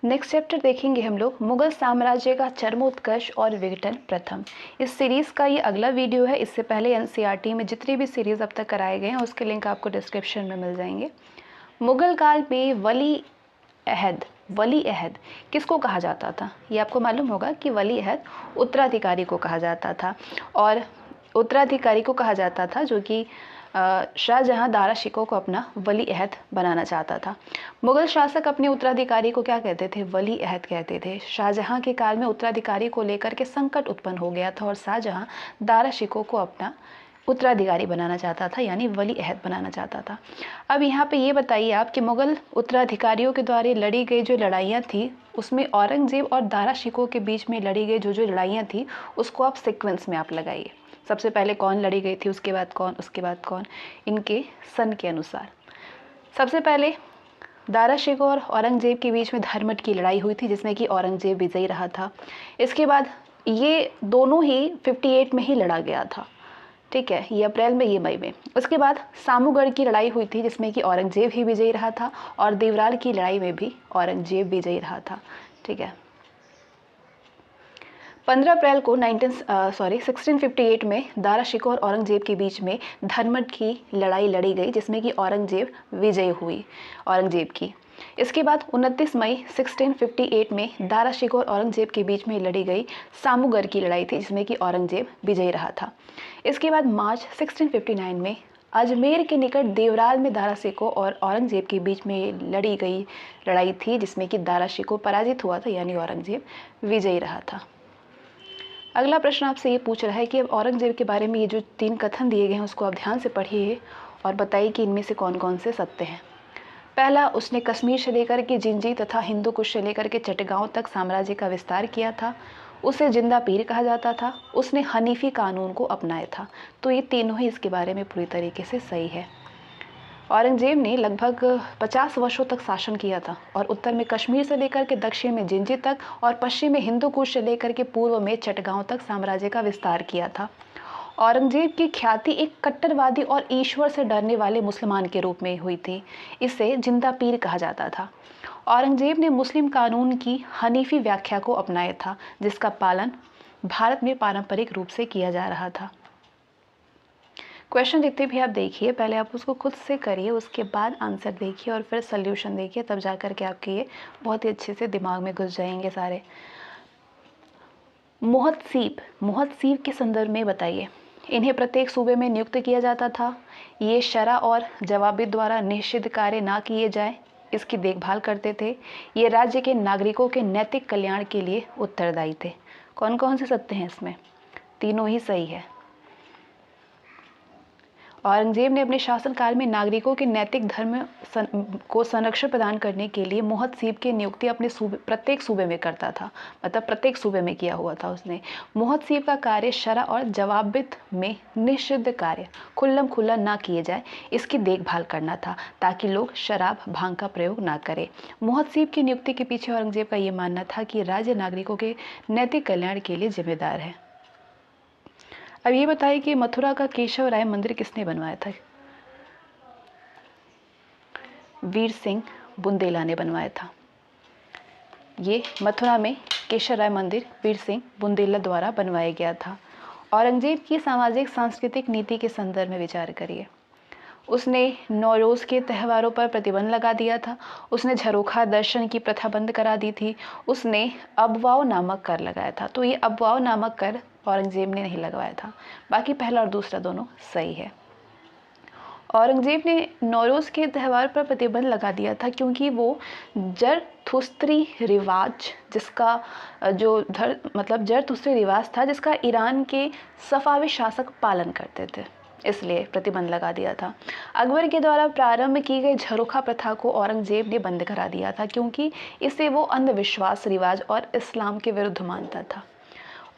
Next chapter देखेंगे हम लोग मुगल साम्राज्य का चरमोत्कर्ष और विघटन प्रथम। इस सीरीज़ का ये अगला वीडियो है। इससे पहले एनसीईआरटी में जितनी भी सीरीज़ अब तक कराए गए हैं उसके लिंक आपको डिस्क्रिप्शन में मिल जाएंगे। मुगल काल में वली अहद किसको कहा जाता था? ये आपको मालूम होगा कि वली अहद उत्तराधिकारी को कहा जाता था, और उत्तराधिकारी को कहा जाता था जो कि शाहजहां दारा शिकोह को अपना वली अहद बनाना चाहता था। मुगल शासक अपने उत्तराधिकारी को क्या कहते थे? वली अहद कहते थे। शाहजहां के काल में उत्तराधिकारी को लेकर के संकट उत्पन्न हो गया था और शाहजहां दारा शिकोह को अपना उत्तराधिकारी बनाना चाहता था, यानी वली अहद बनाना चाहता था। अब यहाँ पे ये बताइए आप कि मुगल उत्तराधिकारियों के द्वारा लड़ी गई जो लड़ाइयाँ थी उसमें औरंगजेब और दारा शिकोह के बीच में लड़ी गई जो लड़ाइयाँ थी उसको आप सीक्वेंस में आप लगाइए। सबसे पहले कौन लड़ी गई थी, उसके बाद कौन, उसके बाद कौन, इनके सन के अनुसार। सबसे पहले दारा शिकोह और औरंगजेब के बीच में धर्मट की लड़ाई हुई थी जिसमें कि औरंगजेब विजयी रहा था। इसके बाद ये दोनों ही 58 में ही लड़ा गया था, ठीक है, ये अप्रैल में, ये मई में। उसके बाद सामूगढ़ की लड़ाई हुई थी जिसमें कि औरंगजेब ही विजयी रहा था, और देवराल की लड़ाई में भी औरंगजेब विजयी रहा था, ठीक है। 15 अप्रैल को 1658 में दारा शिकोह और औरंगजेब के बीच में धर्मट की लड़ाई लड़ी गई जिसमें कि औरंगजेब विजयी हुई, औरंगजेब की। इसके बाद 29 मई 1658 में दारा शिकोह और औरंगजेब के बीच में लड़ी गई सामूगढ़ की लड़ाई थी जिसमें कि औरंगजेब विजयी रहा था। इसके बाद मार्च 1659 में अजमेर के निकट देवराल में दारा शिकोह और औरंगजेब के बीच में लड़ी गई लड़ाई थी जिसमें कि दारा शिकोह पराजित हुआ था, यानी औरंगजेब विजयी रहा था। अगला प्रश्न आपसे ये पूछ रहा है कि अब औरंगजेब के बारे में ये जो 3 कथन दिए गए हैं उसको आप ध्यान से पढ़िए और बताइए कि इनमें से कौन कौन से सत्य हैं। पहला, उसने कश्मीर से लेकर के जिंजी तथा हिंदू कुश से लेकर के चटगांव तक साम्राज्य का विस्तार किया था। उसे जिंदा पीर कहा जाता था। उसने हनीफी कानून को अपनाया था। तो ये तीनों ही इसके बारे में पूरी तरीके से सही है। औरंगजेब ने लगभग 50 वर्षों तक शासन किया था और उत्तर में कश्मीर से लेकर के दक्षिण में जिंजी तक और पश्चिम में हिंदू कुश से लेकर के पूर्व में चटगांव तक साम्राज्य का विस्तार किया था। औरंगजेब की ख्याति एक कट्टरवादी और ईश्वर से डरने वाले मुसलमान के रूप में हुई थी। इसे जिंदा पीर कहा जाता था। औरंगजेब ने मुस्लिम कानून की हनीफी व्याख्या को अपनाया था जिसका पालन भारत में पारंपरिक रूप से किया जा रहा था। क्वेश्चन जितने भी आप देखिए पहले आप उसको खुद से करिए, उसके बाद आंसर देखिए और फिर सोल्यूशन देखिए, तब जा कर के आपके ये बहुत ही अच्छे से दिमाग में घुस जाएंगे सारे। मुहतसीब के संदर्भ में बताइए। इन्हें प्रत्येक सूबे में नियुक्त किया जाता था। ये शरा और जवाबित द्वारा निषिद्ध कार्य ना किए जाए इसकी देखभाल करते थे। ये राज्य के नागरिकों के नैतिक कल्याण के लिए उत्तरदायी थे। कौन कौन से सत्य हैं इसमें? तीनों ही सही है। औरंगजेब ने अपने शासनकाल में नागरिकों के नैतिक धर्म को संरक्षण प्रदान करने के लिए मुहतसीब की नियुक्ति अपने प्रत्येक सूबे में करता था, मतलब प्रत्येक सूबे में किया हुआ था उसने। मुहतसीब का कार्य शरा और जवाबित में निषिद्ध कार्य खुल्लम खुल्ला ना किए जाए इसकी देखभाल करना था ताकि लोग शराब भांग का प्रयोग ना करें। मुहतसीब की नियुक्ति के पीछे औरंगजेब का ये मानना था कि राज्य नागरिकों के नैतिक कल्याण के लिए जिम्मेदार है। अब ये बताइए कि मथुरा का केशव राय मंदिर किसने बनवाया था? वीर सिंह बुंदेला ने बनवाया था। ये मथुरा में केशव राय मंदिर वीर सिंह बुंदेला द्वारा बनवाया गया था। औरंगजेब की सामाजिक सांस्कृतिक नीति के संदर्भ में विचार करिए। उसने नौरोज़ के त्योहारों पर प्रतिबंध लगा दिया था। उसने झरोखा दर्शन की प्रथा बंद करा दी थी। उसने अबवाओ नामक कर लगाया था। तो ये अबवाओ नामक कर औरंगजेब ने नहीं लगवाया था। बाकी पहला और दूसरा दोनों सही है। औरंगजेब ने नौरोज़ के त्यौहार पर प्रतिबंध लगा दिया था क्योंकि वो जरथुस्त्री रिवाज जिसका जरथुस्त्री रिवाज था जिसका ईरान के सफ़ावी शासक पालन करते थे, इसलिए प्रतिबंध लगा दिया था। अकबर के द्वारा प्रारंभ की गई झरोखा प्रथा को औरंगजेब ने बंद करा दिया था क्योंकि इसे वो अंधविश्वास रिवाज और इस्लाम के विरुद्ध मानता था।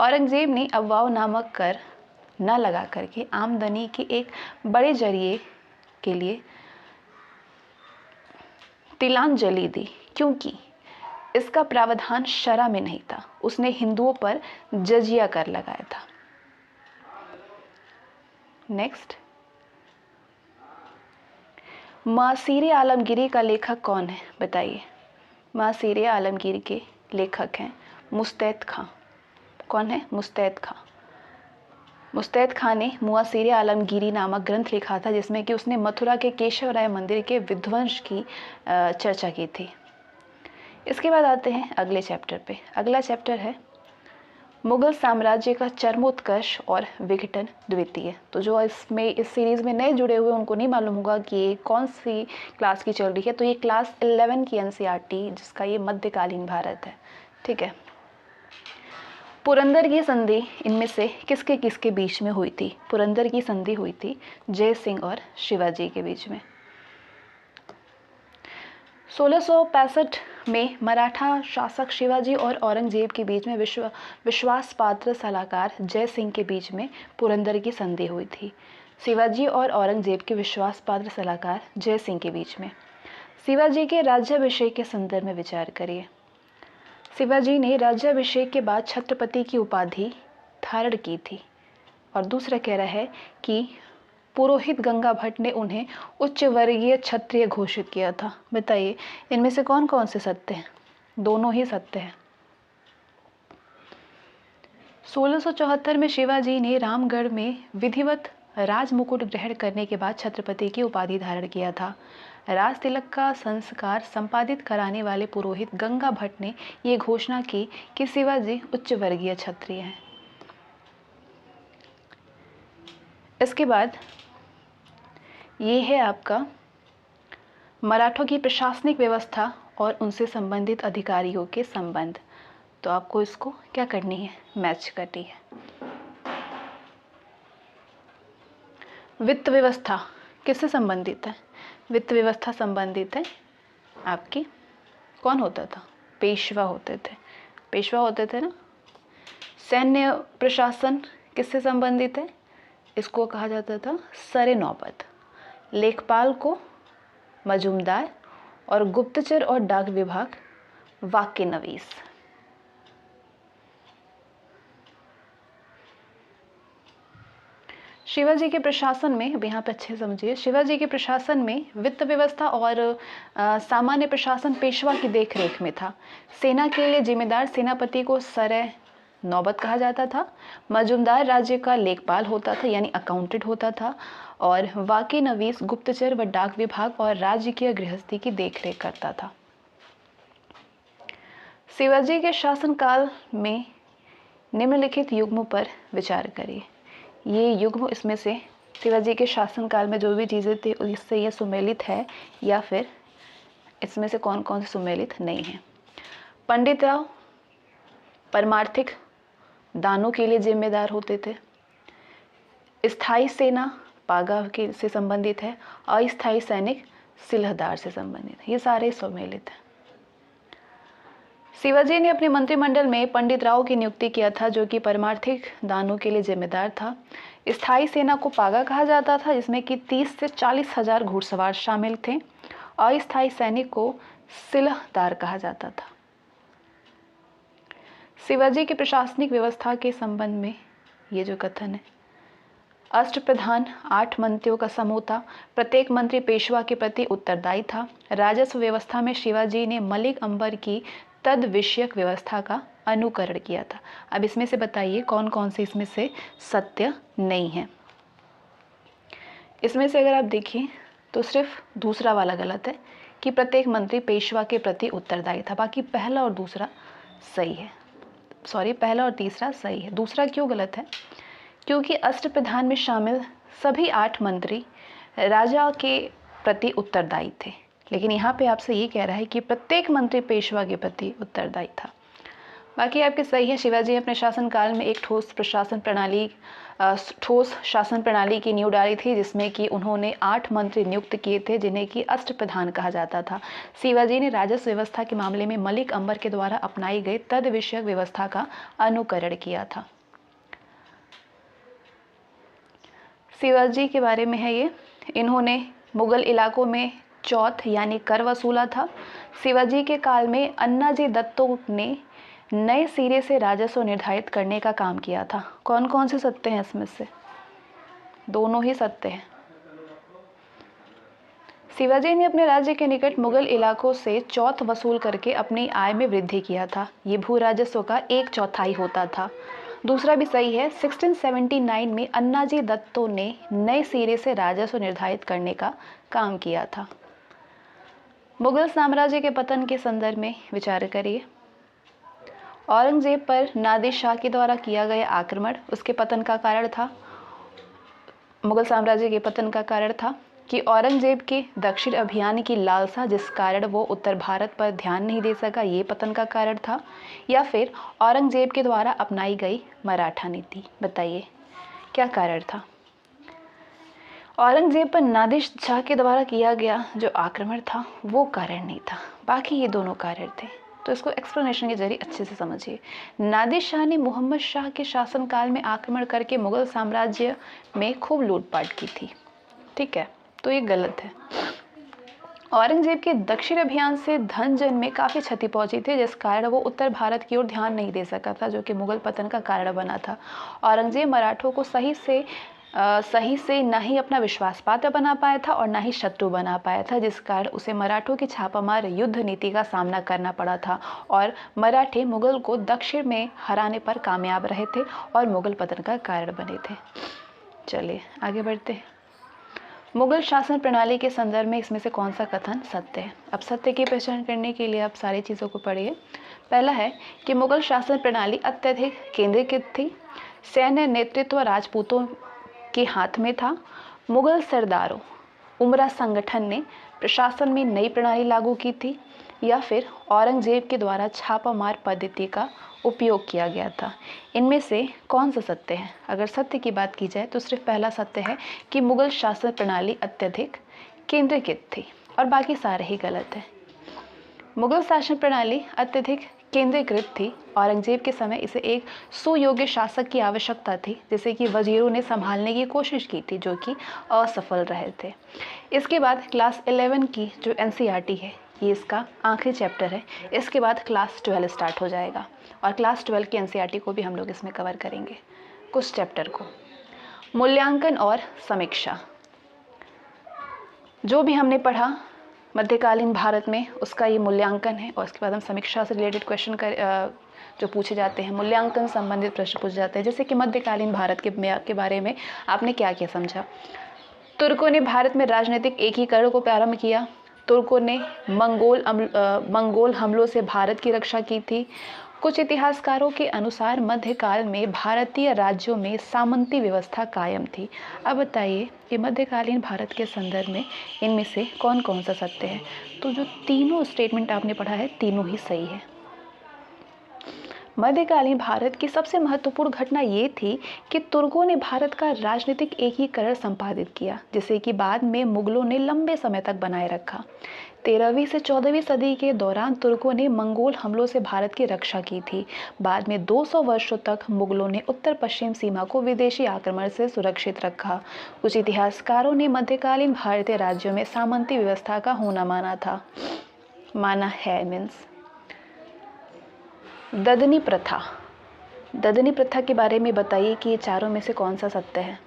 औरंगजेब ने अफवाह नामक कर न लगा करके आमदनी के एक बड़े जरिए के लिए तिलांजलि दी क्योंकि इसका प्रावधान शरा में नहीं था। उसने हिंदुओं पर जजिया कर लगाया था। नेक्स्ट, मासीर आलमगीरी का लेखक कौन है बताइए। मुआसिर आलमगीर के लेखक हैं मुस्तैद खां। कौन है? मुस्तैद खां। मुस्तैद खां ने मुआसिर आलमगीरी नामक ग्रंथ लिखा था जिसमें कि उसने मथुरा के केशव राय मंदिर के विध्वंस की चर्चा की थी। इसके बाद आते हैं अगले चैप्टर पे। अगला चैप्टर है मुगल साम्राज्य का चरमोत्कर्ष और विघटन द्वितीय। तो जो इसमें इस सीरीज़ में नए जुड़े हुए उनको नहीं मालूम होगा कि ये कौन सी क्लास की चल रही है, तो ये क्लास 11 की NCERT जिसका ये मध्यकालीन भारत है। ठीक है। पुरंदर की संधि इनमें से किसके किसके बीच में हुई थी? पुरंदर की संधि हुई थी जय सिंह और शिवाजी के बीच में। 1665 में मराठा शासक शिवाजी और औरंगजेब के बीच में विश्वास पात्र सलाहकार जय सिंह के बीच में पुरंदर की संधि हुई थी। शिवाजी और औरंगजेब के विश्वास पात्र सलाहकार जय सिंह के बीच में। शिवाजी के राज्याभिषेक के संदर्भ में विचार करिए। शिवाजी ने राज्याभिषेक के बाद छत्रपति की उपाधि धारण की थी और दूसरा कह रहा है कि पुरोहित गंगा भट्ट ने उन्हें उच्च वर्गीय क्षत्रिय घोषित किया था। बताइए इनमें से कौन कौन से सत्य हैं? दोनों ही सत्य हैं। 1674 में शिवाजी ने रामगढ़ में विधिवत राजमुकुट ग्रहण करने के बाद छत्रपति की उपाधि धारण किया था। राज तिलक का संस्कार संपादित कराने वाले पुरोहित गंगा भट्ट ने ये घोषणा की कि शिवाजी उच्च वर्गीय क्षत्रिय हैं। इसके बाद ये है आपका मराठों की प्रशासनिक व्यवस्था और उनसे संबंधित अधिकारियों के संबंध। तो आपको इसको क्या करनी है? मैच करनी है। वित्त व्यवस्था किससे संबंधित है? वित्त व्यवस्था संबंधित है आपकी, कौन होता था? पेशवा होते थे। पेशवा होते थे ना। सैन्य प्रशासन किससे संबंधित है? इसको कहा जाता था सरे नौबत। लेखपाल को मजूमदार और गुप्तचर और डाक विभाग वाक्य नवीस। शिवाजी के प्रशासन में, अब यहाँ पे अच्छे समझिए, शिवाजी के प्रशासन में वित्त व्यवस्था और सामान्य प्रशासन पेशवा की देखरेख में था। सेना के लिए जिम्मेदार सेनापति को सरे नौबत कहा जाता था। मजूमदार राज्य का लेखपाल होता था यानी अकाउंटेंट होता था और वाकी नवीस गुप्तचर व डाक विभाग और राज्य की गृहस्थी की देखरेख करता था। शिवाजी के शासनकाल में निम्नलिखित युग्मों पर विचार करिए। ये युग्म इसमें से शिवाजी के शासनकाल में जो भी चीज़ें थी इससे ये सुमेलित है या फिर इसमें से कौन कौन से सुमेलित नहीं है। पंडित राव परमार्थिक दानों के लिए जिम्मेदार होते थे। स्थायी सेना पागा के से संबंधित है। अस्थायी सैनिक सिलहदार से संबंधित है। ये सारे सम्मिलित हैं। शिवाजी ने अपने मंत्रिमंडल में पंडित राव की नियुक्ति किया था जो कि परमार्थिक दानों के लिए जिम्मेदार था। स्थायी सेना को पागा कहा जाता था जिसमें कि 30 से 40 हजार घुड़सवार शामिल थे। अस्थायी सैनिक को सिलहदार कहा जाता था। शिवाजी की प्रशासनिक व्यवस्था के संबंध में ये जो कथन है, अष्टप्रधान 8 मंत्रियों का समूह था। प्रत्येक मंत्री पेशवा के प्रति उत्तरदायी था। राजस्व व्यवस्था में शिवाजी ने मलिक अंबर की तद विषयक व्यवस्था का अनुकरण किया था। अब इसमें से बताइए कौन कौन से इसमें से सत्य नहीं है। इसमें से अगर आप देखिए तो सिर्फ दूसरा वाला गलत है कि प्रत्येक मंत्री पेशवा के प्रति उत्तरदायी था। बाकी पहला और दूसरा सही है। पहला और तीसरा सही है। दूसरा क्यों गलत है? क्योंकि अष्टप्रधान में शामिल सभी 8 मंत्री राजा के प्रति उत्तरदायी थे, लेकिन यहाँ पे आपसे ये कह रहा है कि प्रत्येक मंत्री पेशवा के प्रति उत्तरदायी था। बाकी आपके सही है। शिवाजी अपने शासनकाल में एक ठोस शासन प्रणाली की नींव डाली थी जिसमें कि उन्होंने 8 मंत्री नियुक्त किए थे जिन्हें कि अष्टप्रधान कहा जाता था। शिवाजी ने राजस्व व्यवस्था के मामले में मलिक अंबर के द्वारा अपनाई गई तद विषयक व्यवस्था का अनुकरण किया था। शिवाजी के बारे में है ये, इन्होंने मुगल इलाकों में चौथ यानी कर वसूला था। शिवाजी के काल में अन्नाजी दत्तो ने नए सिरे से राजस्व निर्धारित करने का काम किया था। कौन कौन से सत्य हैं इसमें से? दोनों ही सत्य हैं। शिवाजी ने अपने राज्य के निकट मुगल इलाकों से चौथ वसूल करके अपनी आय में वृद्धि किया था। ये भू राजस्व का 1/4 होता था। दूसरा भी सही है। 1679 में अन्नाजी दत्तो ने नए सिरे से राजस्व निर्धारित करने का काम किया था। मुगल साम्राज्य के पतन के संदर्भ में विचार करिए। औरंगजेब पर नादिर शाह के द्वारा किया गया आक्रमण उसके पतन का कारण था। मुगल साम्राज्य के पतन का कारण था कि औरंगजेब के दक्षिण अभियान की लालसा, जिस कारण वो उत्तर भारत पर ध्यान नहीं दे सका, ये पतन का कारण था। या फिर औरंगजेब के द्वारा अपनाई गई मराठा नीति। बताइए क्या कारण था। औरंगजेब पर नादिर शाह के द्वारा किया गया जो आक्रमण था वो कारण नहीं था, बाकी ये दोनों कारण थे। तो इसको एक्सप्लेनेशन के जरिए अच्छे से समझिए। नादिर शाह ने मोहम्मद शाह के शासनकाल में आक्रमण करके मुगल साम्राज्य में खूब लूटपाट की थी। ठीक है, तो ये गलत है। औरंगजेब के दक्षिण अभियान से धन जन में काफ़ी क्षति पहुंची थी, जिस कारण वो उत्तर भारत की ओर ध्यान नहीं दे सका था, जो कि मुगल पतन का कारण बना था। औरंगजेब मराठों को सही से ना ही अपना विश्वास पात्र बना पाया था और ना ही शत्रु बना पाया था, जिस कारण उसे मराठों की छापामार युद्ध नीति का सामना करना पड़ा था और मराठे मुगल को दक्षिण में हराने पर कामयाब रहे थे और मुगल पतन का कारण बने थे। चलिए आगे बढ़ते हैं। मुगल शासन प्रणाली के संदर्भ में इसमें से कौन सा कथन सत्य है। अब सत्य की पहचान करने के लिए आप सारी चीज़ों को पढ़िए। पहला है कि मुगल शासन प्रणाली अत्यधिक केंद्रीकृत थी। सैन्य नेतृत्व राजपूतों के हाथ में था। मुगल सरदारों उमरा संगठन ने प्रशासन में नई प्रणाली लागू की थी। या फिर औरंगजेब के द्वारा छापामार पद्धति का उपयोग किया गया था। इनमें से कौन सा सत्य है। अगर सत्य की बात की जाए तो सिर्फ पहला सत्य है कि मुगल शासन प्रणाली अत्यधिक केंद्रीकृत थी और बाकी सारे ही गलत है। मुगल शासन प्रणाली अत्यधिक केंद्रीकृत थी। औरंगजेब के समय इसे एक सुयोग्य शासक की आवश्यकता थी, जिसे कि वजीरों ने संभालने की कोशिश की थी, जो कि असफल रहे थे। इसके बाद क्लास 11 की जो NCERT है, ये इसका आखिरी चैप्टर है। इसके बाद क्लास 12 स्टार्ट हो जाएगा और क्लास 12 की NCERT को भी हम लोग इसमें कवर करेंगे, कुछ चैप्टर को। मूल्यांकन और समीक्षा, जो भी हमने पढ़ा मध्यकालीन भारत में उसका ये मूल्यांकन है और उसके बाद हम समीक्षा से रिलेटेड क्वेश्चन जो पूछे जाते हैं, मूल्यांकन संबंधित प्रश्न पूछे जाते हैं। जैसे कि मध्यकालीन भारत के बारे में आपने क्या क्या समझा। तुर्कों ने भारत में राजनीतिक एकीकरण को प्रारंभ किया। तुर्कों ने मंगोल हमलों से भारत की रक्षा की थी। कुछ इतिहासकारों के अनुसार मध्यकाल में भारतीय राज्यों में सामंती व्यवस्था कायम थी। अब बताइए कि मध्यकालीन भारत के संदर्भ में इनमें से कौन कौन सा सत्य है। तो जो तीनों स्टेटमेंट आपने पढ़ा है, तीनों ही सही है। मध्यकालीन भारत की सबसे महत्वपूर्ण घटना ये थी कि तुर्कों ने भारत का राजनीतिक एकीकरण संपादित किया, जिसे कि बाद में मुगलों ने लंबे समय तक बनाए रखा। 13वीं से 14वीं सदी के दौरान तुर्कों ने मंगोल हमलों से भारत की रक्षा की थी। बाद में 200 वर्षों तक मुगलों ने उत्तर पश्चिम सीमा को विदेशी आक्रमण से सुरक्षित रखा। कुछ इतिहासकारों ने मध्यकालीन भारतीय राज्यों में सामंती व्यवस्था का होना माना है मीन्स। ददनी प्रथा के बारे में बताइए कि ये चारों में से कौन सा सत्य है।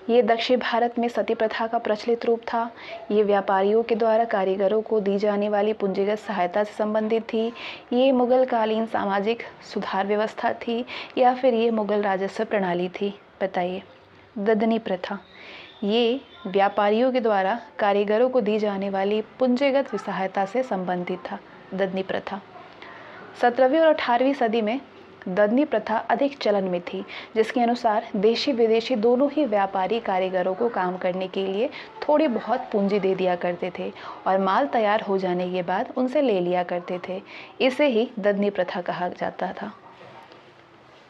ये दक्षिण भारत में सती प्रथा का प्रचलित रूप था। ये व्यापारियों के द्वारा कारीगरों को दी जाने वाली पूंजीगत सहायता से संबंधित थी। ये मुगल कालीन सामाजिक सुधार व्यवस्था थी या फिर ये मुगल राजस्व प्रणाली थी। बताइए। ददनी प्रथा ये व्यापारियों के द्वारा कारीगरों को दी जाने वाली पूंजीगत सहायता से संबंधित था। ददनी प्रथा 17वीं और 18वीं सदी में ददनी प्रथा अधिक चलन में थी, जिसके अनुसार देशी विदेशी दोनों ही व्यापारी कारीगरों को काम करने के लिए थोड़ी बहुत पूंजी दे दिया करते थे और माल तैयार हो जाने के बाद उनसे ले लिया करते थे। इसे ही ददनी प्रथा कहा जाता था।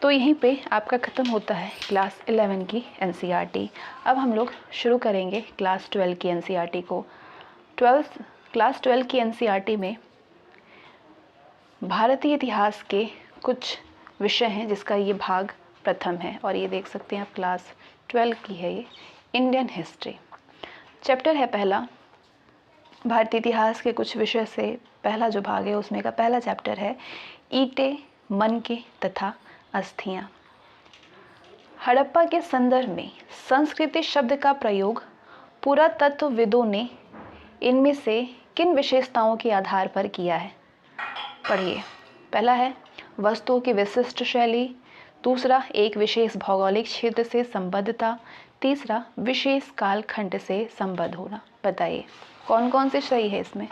तो यहीं पे आपका ख़त्म होता है क्लास 11 की NCERT। अब हम लोग शुरू करेंगे क्लास 12 की NCERT को। क्लास 12 की NCERT में भारतीय इतिहास के कुछ विषय हैं, जिसका ये भाग प्रथम है और ये देख सकते हैं आप क्लास 12 की है। ये इंडियन हिस्ट्री चैप्टर है पहला। भारतीय इतिहास के कुछ विषय से पहला जो भाग है उसमें का पहला चैप्टर है ईंटें, मनके तथा अस्थियाँ। हड़प्पा के संदर्भ में संस्कृति शब्द का प्रयोग पुरातत्वविदों ने इनमें से किन विशेषताओं के आधार पर किया है? पढ़िए। पहला है वस्तुओं की विशिष्ट शैली, दूसरा एक विशेष भौगोलिक क्षेत्र से संबद्धता, तीसरा विशेष कालखंड से संबद्ध होना। बताइए कौन कौन से सही है इसमें?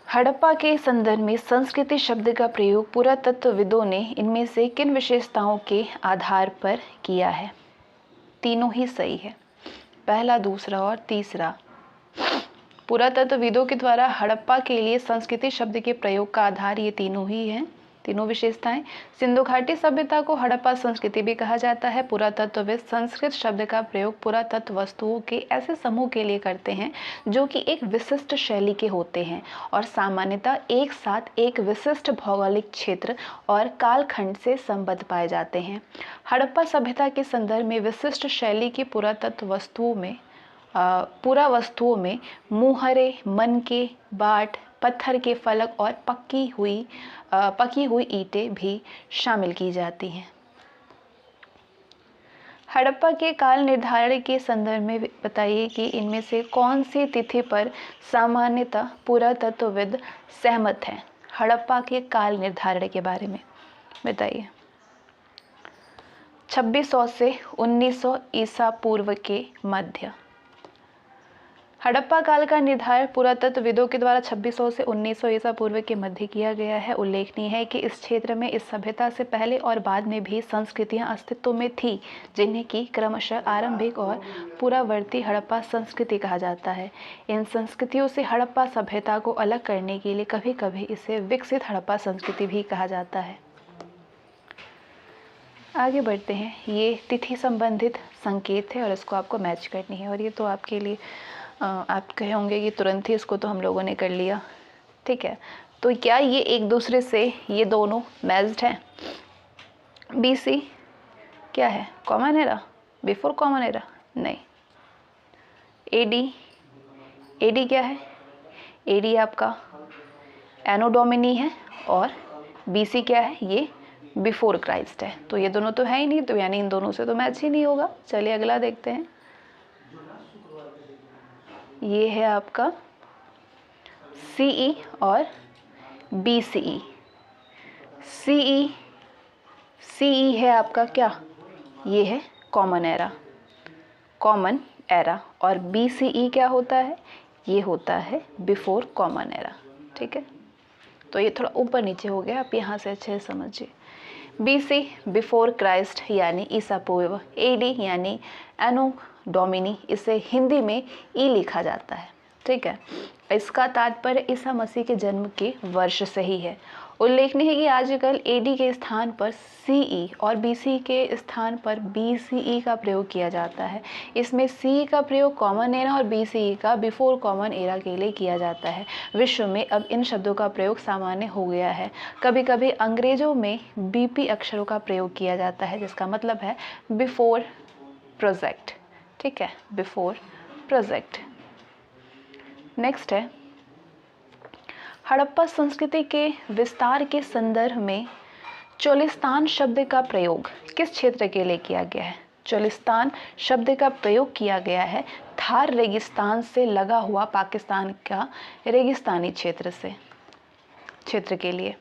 हड़प्पा के संदर्भ में संस्कृति शब्द का प्रयोग पुरातत्वविदों ने इनमें से किन विशेषताओं के आधार पर किया है? तीनों ही सही है, पहला, दूसरा और तीसरा। पुरातत्वविदों के द्वारा हड़प्पा के लिए संस्कृति शब्द के प्रयोग का आधार ये तीनों ही हैं, तीनों विशेषताएं। सिंधु घाटी सभ्यता को हड़प्पा संस्कृति भी कहा जाता है। पुरातत्वविद संस्कृत शब्द का प्रयोग पुरातत्व वस्तुओं के ऐसे समूह के लिए करते हैं जो कि एक विशिष्ट शैली के होते हैं और सामान्यतः एक साथ एक विशिष्ट भौगोलिक क्षेत्र और कालखंड से संबद्ध पाए जाते हैं। हड़प्पा सभ्यता के संदर्भ में विशिष्ट शैली की पुरावस्तुओं में मुहरे, मनके, बाट, पत्थर के फलक और पकी हुई ईंटें भी शामिल की जाती हैं। हड़प्पा के काल निर्धारण के संदर्भ में बताइए कि इनमें से कौन सी तिथि पर सामान्यतः पुरातत्वविद सहमत हैं? हड़प्पा के काल निर्धारण के बारे में बताइए। 2600 से 1900 ईसा पूर्व के मध्य। हड़प्पा काल का निर्धारण पुरातत्वविदों के द्वारा 2600 से 1900 ईसा पूर्व के मध्य किया गया है। उल्लेखनीय है कि इस क्षेत्र में इस सभ्यता से पहले और बाद में भी संस्कृतियां अस्तित्व में थी, जिन्हें कि क्रमशः आरंभिक और पूर्ववर्ती हड़प्पा संस्कृति कहा जाता है। इन संस्कृतियों से हड़प्पा सभ्यता को अलग करने के लिए कभी कभी इसे विकसित हड़प्पा संस्कृति भी कहा जाता है। आगे बढ़ते हैं। ये तिथि संबंधित संकेत है और इसको आपको मैच करनी है, और ये तो आपके लिए आप कहे होंगे कि तुरंत ही इसको तो हम लोगों ने कर लिया, ठीक है। तो क्या ये एक दूसरे से ये दोनों मैच्ड हैं? BC क्या है? Common era, before common era? नहीं। AD क्या है? AD आपका एनो डोमिनी है और BC क्या है? ये बिफोर क्राइस्ट है। तो ये दोनों तो है ही नहीं, तो यानी इन दोनों से तो मैच ही नहीं होगा। चलिए अगला देखते हैं। ये है आपका CE और BCE। CE है आपका क्या? ये है कॉमन एरा और BCE क्या होता है? ये होता है बिफोर कॉमन एरा, ठीक है। तो ये थोड़ा ऊपर नीचे हो गया, आप यहाँ से अच्छे से समझिए। BC बिफोर क्राइस्ट यानी ईसा पूर्व, AD यानी एनो डोमिनी, इसे हिंदी में ई लिखा जाता है, ठीक है। इसका तात्पर्य ईसा मसीह के जन्म के वर्ष से ही है। उल्लेखनीय है कि आजकल AD के स्थान पर CE और BC के स्थान पर BCE का प्रयोग किया जाता है। इसमें CE का प्रयोग कॉमन एरा और BCE का बिफोर कॉमन एरा के लिए किया जाता है। विश्व में अब इन शब्दों का प्रयोग सामान्य हो गया है। कभी कभी अंग्रेजों में BP अक्षरों का प्रयोग किया जाता है, जिसका मतलब है बिफोर प्रोजेक्ट, ठीक है, बिफोर प्रोजेक्ट। नेक्स्ट है हड़प्पा संस्कृति के विस्तार के संदर्भ में चोलिस्तान शब्द का प्रयोग किस क्षेत्र के लिए किया गया है? चोलिस्तान शब्द का प्रयोग किया गया है थार रेगिस्तान से लगा हुआ पाकिस्तान का रेगिस्तानी क्षेत्र के लिए।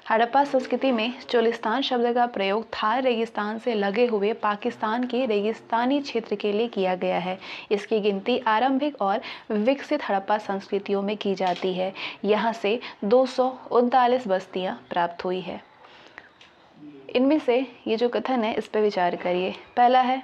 हड़प्पा संस्कृति में चोलिस्तान शब्द का प्रयोग थार रेगिस्तान से लगे हुए पाकिस्तान के रेगिस्तानी क्षेत्र के लिए किया गया है। इसकी गिनती आरंभिक और विकसित हड़प्पा संस्कृतियों में की जाती है। यहाँ से 239 बस्तियाँ प्राप्त हुई है। इनमें से ये जो कथन है इस पर विचार करिए। पहला है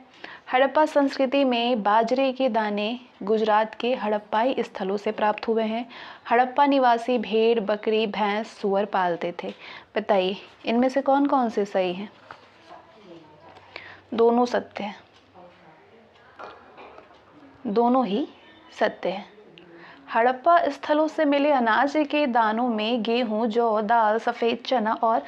हड़प्पा संस्कृति में बाजरे के दाने गुजरात के हड़प्पाई स्थलों से प्राप्त हुए हैं। हड़प्पा निवासी भेड़, बकरी, भैंस, सूअर पालते थे। बताइए इनमें से कौन कौन से सही हैं? दोनों सत्य हैं, दोनों ही सत्य हैं। हड़प्पा स्थलों से मिले अनाज के दानों में गेहूं, जौ, दाल, सफ़ेद चना और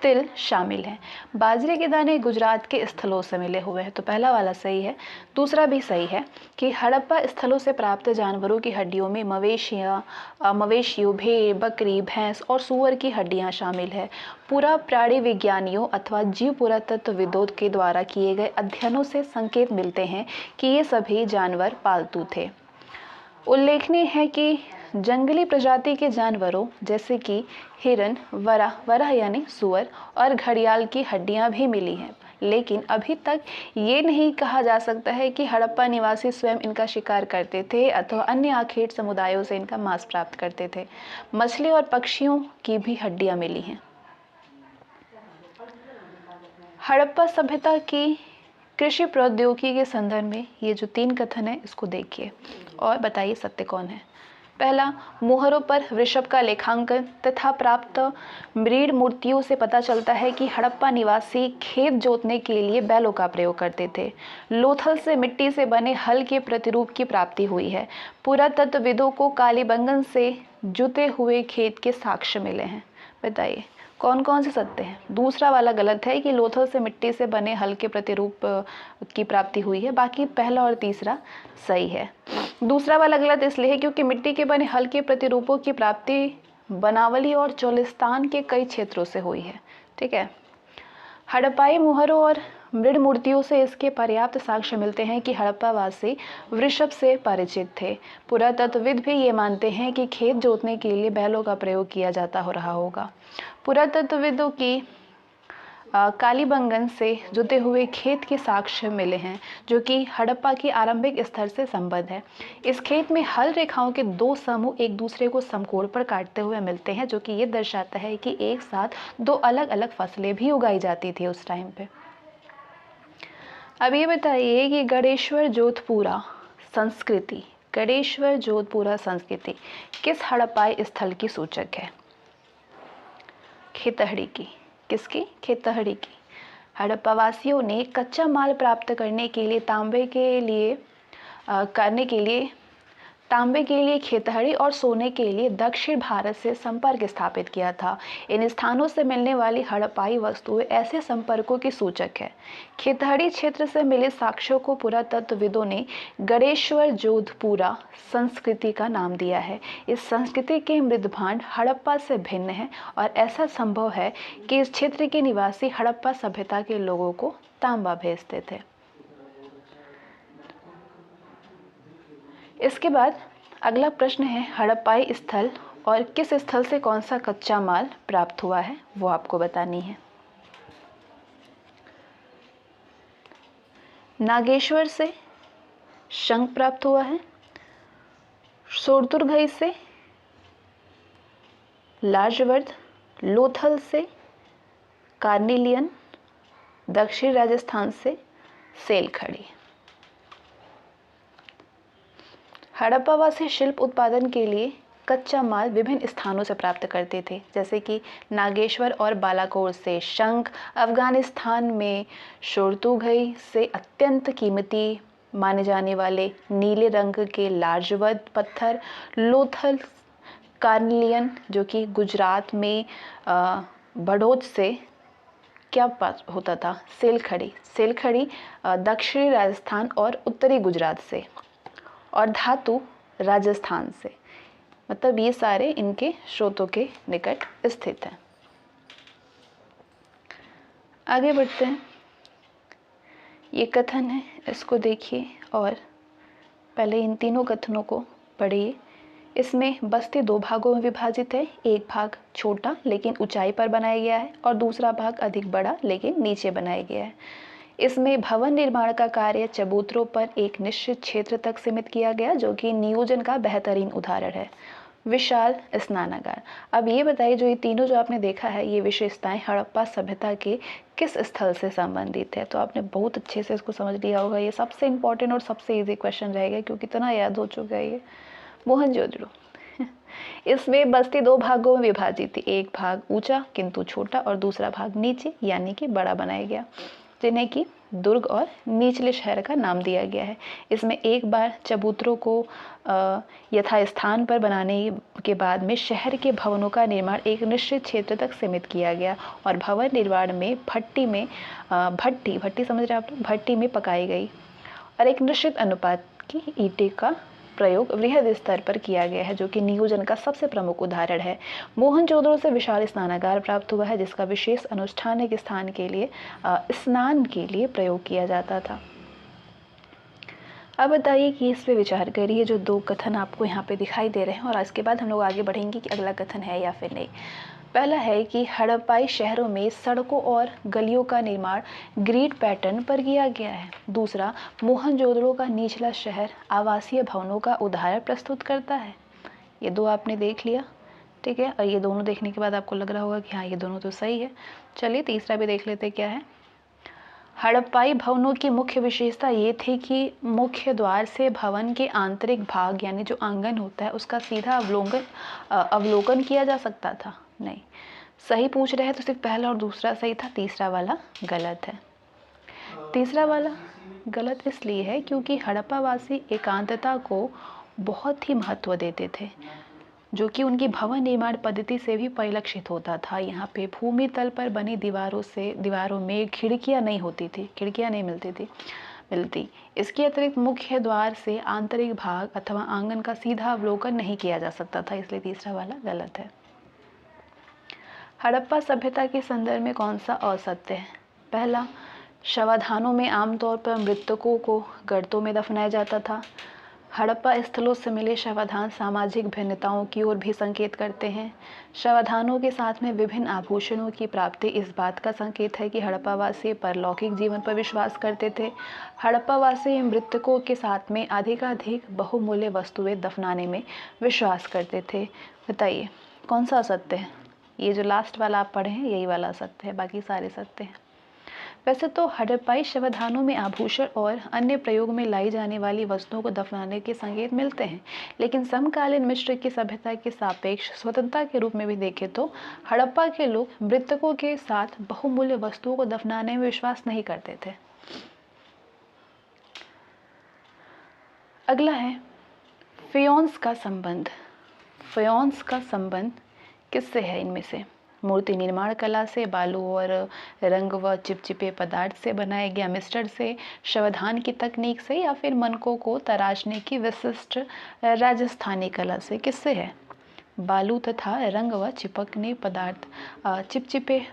तिल शामिल हैं। बाजरे के दाने गुजरात के स्थलों से मिले हुए हैं, तो पहला वाला सही है। दूसरा भी सही है कि हड़प्पा स्थलों से प्राप्त जानवरों की हड्डियों में मवेशियों, भेड़, बकरी, भैंस और सूअर की हड्डियां शामिल है। पूरा प्राणी विज्ञानियों अथवा जीव पुरातत्वविदों के द्वारा किए गए अध्ययनों से संकेत मिलते हैं कि ये सभी जानवर पालतू थे। उल्लेखनीय है कि जंगली प्रजाति के जानवरों जैसे कि हिरन, वरा यानी सुअर और घड़ियाल की हड्डियां भी मिली हैं, लेकिन अभी तक ये नहीं कहा जा सकता है कि हड़प्पा निवासी स्वयं इनका शिकार करते थे अथवा अन्य आखेट समुदायों से इनका मांस प्राप्त करते थे। मछली और पक्षियों की भी हड्डियां मिली हैं। हड़प्पा सभ्यता की कृषि प्रौद्योगिकी के संदर्भ में ये जो 3 कथन है इसको देखिए और बताइए सत्य कौन है। पहला, मोहरों पर वृषभ का लेखांकन तथा प्राप्त मृण मूर्तियों से पता चलता है कि हड़प्पा निवासी खेत जोतने के लिए बैलों का प्रयोग करते थे। लोथल से मिट्टी से बने हल के प्रतिरूप की प्राप्ति हुई है। पुरातत्वविदों को कालीबंगन से जुते हुए खेत के साक्ष्य मिले हैं। बताइए कौन कौन से सत्य हैं। दूसरा वाला गलत है कि लोथल से मिट्टी से बने हल के प्रतिरूप की प्राप्ति हुई है, बाकी पहला और तीसरा सही है। दूसरा वाला गलत इसलिए है क्योंकि मिट्टी के बने हल के प्रतिरूपों की प्राप्ति बनावली और चोलिस्तान के कई क्षेत्रों से हुई है। ठीक है। हड़प्पाई मोहरों और मृण मूर्तियों से इसके पर्याप्त साक्ष्य मिलते हैं कि हड़प्पावासी वृषभ से परिचित थे। पुरातत्वविद भी ये मानते हैं कि खेत जोतने के लिए बैलों का प्रयोग किया जाता हो रहा होगा। पुरातत्वविदों की कालीबंगन से जुते हुए खेत के साक्ष्य मिले हैं जो कि हड़प्पा की आरंभिक स्तर से संबद्ध है। इस खेत में हल रेखाओं के 2 समूह एक दूसरे को समकोण पर काटते हुए मिलते हैं, जो कि ये दर्शाता है कि एक साथ 2 अलग अलग फसलें भी उगाई जाती थी उस टाइम पे। अब ये बताइए कि गणेश्वर जोधपुरा संस्कृति किस हड़प्पाई स्थल की सूचक है। खेतहड़ी की। किसकी? खेतहड़ी की। हड़प्पावासियों ने कच्चा माल प्राप्त करने के लिए तांबे के लिए खेतहड़ी और सोने के लिए दक्षिण भारत से संपर्क स्थापित किया था। इन स्थानों से मिलने वाली हड़प्पाई वस्तुएं ऐसे संपर्कों की सूचक है। खेतहड़ी क्षेत्र से मिले साक्ष्यों को पुरातत्वविदों ने गणेश्वर जोधपुरा संस्कृति का नाम दिया है। इस संस्कृति के मृदभांड हड़प्पा से भिन्न है और ऐसा संभव है कि इस क्षेत्र के निवासी हड़प्पा सभ्यता के लोगों को तांबा भेजते थे। इसके बाद अगला प्रश्न है, हड़प्पाई स्थल और किस स्थल से कौन सा कच्चा माल प्राप्त हुआ है वो आपको बतानी है। नागेश्वर से शंख प्राप्त हुआ है, सोरतुरघई से लार्जवर्द, लोथल से कार्निलियन, दक्षिण राजस्थान से सेलखड़ी। हड़प्पावासी शिल्प उत्पादन के लिए कच्चा माल विभिन्न स्थानों से प्राप्त करते थे, जैसे कि नागेश्वर और बालाकोट से शंख, अफगानिस्तान में सोरतुरघई से अत्यंत कीमती माने जाने वाले नीले रंग के लार्जवर्द पत्थर, लोथल, कार्निलियन जो कि गुजरात में बड़ौद से क्या होता था, सेलखड़ी दक्षिणी राजस्थान और उत्तरी गुजरात से, और धातु राजस्थान से। मतलब ये सारे इनके स्रोतों के निकट स्थित हैं। आगे बढ़ते हैं। ये कथन है, इसको देखिए और पहले इन तीनों कथनों को पढ़िए। इसमें बस्ती 2 भागों में विभाजित है। एक भाग छोटा लेकिन ऊंचाई पर बनाया गया है और दूसरा भाग अधिक बड़ा लेकिन नीचे बनाया गया है। इसमें भवन निर्माण का कार्य चबूतरों पर एक निश्चित क्षेत्र तक सीमित किया गया, जो कि नियोजन का बेहतरीन उदाहरण है। विशाल स्नानागार। अब ये बताइए, जो ये तीनों जो आपने देखा है, ये विशेषताएं हड़प्पा सभ्यता के किस स्थल से संबंधित है। तो आपने बहुत अच्छे से इसको समझ लिया होगा। ये सबसे इंपॉर्टेंट और सबसे इजी क्वेश्चन रहेगा क्योंकि इतना याद हो चुका है ये। मोहनजोदड़ो। इसमें बस्ती 2 भागों में विभाजित थी। एक भाग ऊंचा किंतु छोटा और दूसरा भाग नीचे यानी कि बड़ा बनाया गया, जिन्हें कि दुर्ग और निचले शहर का नाम दिया गया है। इसमें एक बार चबूतरों को यथास्थान पर बनाने के बाद में शहर के भवनों का निर्माण एक निश्चित क्षेत्र तक सीमित किया गया और भवन निर्माण में भट्टी समझ रहे आप लोग, भट्टी में पकाई गई और एक निश्चित अनुपात की ईंटें का प्रयोग वृहद स्तर पर किया गया है, जो कि नियोजन का सबसे प्रमुख उदाहरण है। मोहनजोदड़ो से विशाल स्नानागार प्राप्त हुआ है, जिसका विशेष अनुष्ठान के स्थान के लिए स्नान के लिए प्रयोग किया जाता था। अब बताइए कि इस पे विचार करिए, जो दो कथन आपको यहाँ पे दिखाई दे रहे हैं, और इसके बाद हम लोग आगे बढ़ेंगे कि अगला कथन है या फिर नहीं। पहला है कि हड़प्पाई शहरों में सड़कों और गलियों का निर्माण ग्रिड पैटर्न पर किया गया है। दूसरा, मोहनजोदड़ो का निचला शहर आवासीय भवनों का उदाहरण प्रस्तुत करता है। ये दो आपने देख लिया, ठीक है, और ये दोनों देखने के बाद आपको लग रहा होगा कि हाँ ये दोनों तो सही है। चलिए तीसरा भी देख लेते क्या है। हड़प्पाई भवनों की मुख्य विशेषता ये थी कि मुख्य द्वार से भवन के आंतरिक भाग यानी जो आंगन होता है उसका सीधा अवलोकन किया जा सकता था। नहीं, सही पूछ रहे हैं तो सिर्फ पहला और दूसरा सही था, तीसरा वाला गलत है। तीसरा वाला गलत इसलिए है क्योंकि हड़प्पावासी एकांतता को बहुत ही महत्व देते थे, जो कि उनकी भवन निर्माण पद्धति से भी परिलक्षित होता था। यहाँ पे भूमि तल पर बनी दीवारों में खिड़कियाँ नहीं होती थी, खिड़कियाँ नहीं मिलती। इसके अतिरिक्त मुख्य द्वार से आंतरिक भाग अथवा आंगन का सीधा अवलोकन नहीं किया जा सकता था, इसलिए तीसरा वाला गलत है। हड़प्पा सभ्यता के संदर्भ में कौन सा असत्य है? पहला, शवाधानों में आमतौर पर मृतकों को गर्तों में दफनाया जाता था। हड़प्पा स्थलों से मिले शवाधान सामाजिक भिन्नताओं की ओर भी संकेत करते हैं। शवाधानों के साथ में विभिन्न आभूषणों की प्राप्ति इस बात का संकेत है कि हड़प्पावासी परलौकिक जीवन पर विश्वास करते थे। हड़प्पावासी मृतकों के साथ में अधिकाधिक बहुमूल्य वस्तुएं दफनाने में विश्वास करते थे। बताइए कौन सा असत्य है? ये जो लास्ट वाला आप पढ़े हैं यही वाला सत्य है, बाकी सारे सत्य हैं। वैसे तो हड़प्पाई शवाधानों में आभूषण और अन्य प्रयोग में लाई जाने वाली वस्तुओं को दफनाने के संकेत मिलते हैं, लेकिन समकालीन मिस्र की सभ्यता के सापेक्ष स्वतंत्रता के रूप में भी देखें तो हड़प्पा के लोग मृतकों के साथ बहुमूल्य वस्तुओं को दफनाने में विश्वास नहीं करते थे। अगला है फेयन्स का संबंध। फेयन्स का संबंध किससे है? इनमें से मूर्ति निर्माण कला से, बालू और रंग व चिपचिपे पदार्थ से बनाए गया मिश्रण से, शवधान की तकनीक से, या फिर मनकों को तराशने की विशिष्ट राजस्थानी कला से? किससे है? बालू तथा रंग व चिपचिपे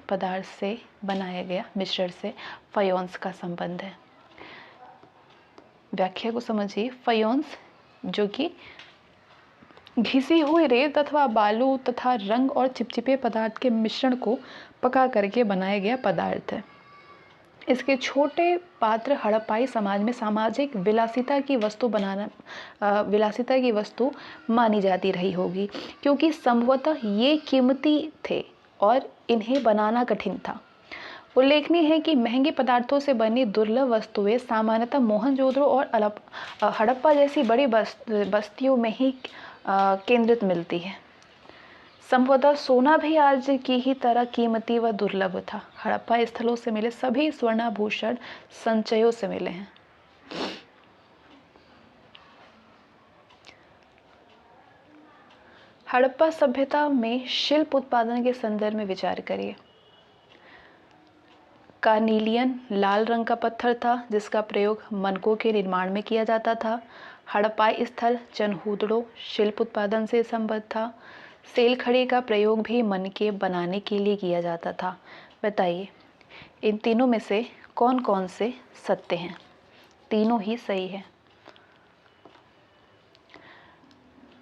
पदार्थ से बनाया गया मिश्रण से फेयन्स का संबंध है। व्याख्या को समझिए। फेयन्स जो कि घिसी हुई रेत अथवा बालू तथा रंग और चिपचिपे पदार्थ के मिश्रण को पका करके बनाया गया पदार्थ है। इसके छोटे पात्र हड़प्पाई समाज में सामाजिक विलासिता की वस्तु मानी जाती रही होगी, क्योंकि संभवतः ये कीमती थे और इन्हें बनाना कठिन था। उल्लेखनीय है कि महंगे पदार्थों से बनी दुर्लभ वस्तुएं सामान्यतः मोहनजोदड़ो और हड़प्पा जैसी बड़ी बस्तियों में ही केंद्रित मिलती है। संभवतः सोना भी आज की ही तरह कीमती व दुर्लभ था। हड़प्पा स्थलों से मिले सभी स्वर्णाभूषण संचयों से मिले हैं। हड़प्पा सभ्यता में शिल्प उत्पादन के संदर्भ में विचार करिए। कार्निलियन लाल रंग का पत्थर था जिसका प्रयोग मनकों के निर्माण में किया जाता था। हड़प्पाई स्थल चनहूदड़ो शिल्प उत्पादन से संबद्ध था। सेल खड़ी का प्रयोग भी मनके बनाने के लिए किया जाता था। बताइए इन तीनों में से कौन कौन से सत्य हैं? तीनों ही सही है।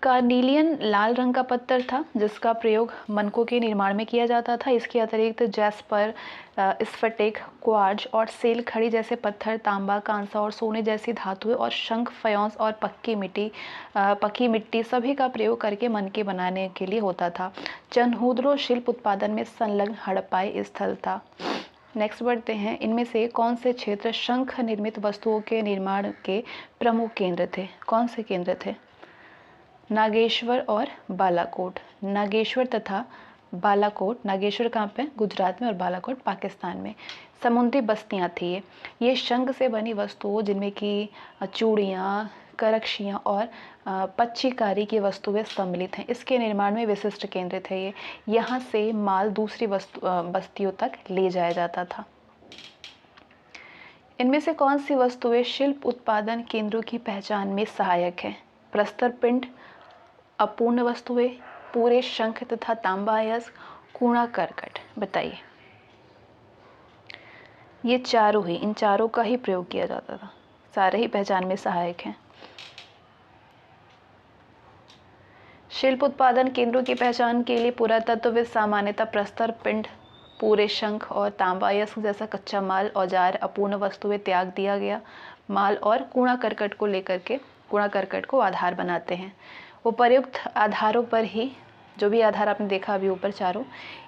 कार्निलियन लाल रंग का पत्थर था जिसका प्रयोग मनकों के निर्माण में किया जाता था। इसके अतिरिक्त जैस्पर, स्फटिक, क्वार्ट्ज और सेल खड़ी जैसे पत्थर, तांबा, कांसा और सोने जैसी धातुएं और शंख, फेयन्स और पक्की मिट्टी सभी का प्रयोग करके मनके बनाने के लिए होता था। चनहूदड़ो शिल्प उत्पादन में संलग्न हड़प्पाई स्थल था। नेक्स्ट बढ़ते हैं। इनमें से कौन से क्षेत्र शंख निर्मित वस्तुओं के निर्माण के प्रमुख केंद्र थे? कौन से केंद्र थे? नागेश्वर और बालाकोट। नागेश्वर तथा बालाकोट, नागेश्वर कहाँ पे? गुजरात में, और बालाकोट पाकिस्तान में। समुद्री बस्तियाँ थी ये शंख से बनी वस्तुओं जिनमें कि चूड़ियाँ, करक्शियाँ और पच्चीकारी की वस्तुएं सम्मिलित हैं, इसके निर्माण में विशिष्ट केंद्र थे ये। यहाँ से माल दूसरी बस्तियों तक ले जाया जाता था। इनमें से कौन सी वस्तुएं शिल्प उत्पादन केंद्रों की पहचान में सहायक है? प्रस्तर पिंड, अपूर्ण वस्तुएं, पूरे शंख तथा तांबा अयस्क, कूणा करकट। बताइए। ये चारों ही, इन चारों का ही प्रयोग किया जाता था। सारे ही पहचान में सहायक हैं। शिल्प उत्पादन केंद्रों की पहचान के लिए पुरातत्वविद सामान्यतः प्रस्तर पिंड, पूरे शंख और तांबा जैसा कच्चा माल, औजार, अपूर्ण वस्तुएं, त्याग दिया गया माल और कूड़ा करकट को आधार बनाते हैं। उपर्युक्त आधारों पर ही, जो भी आधार आपने देखा अभी ऊपर चारों,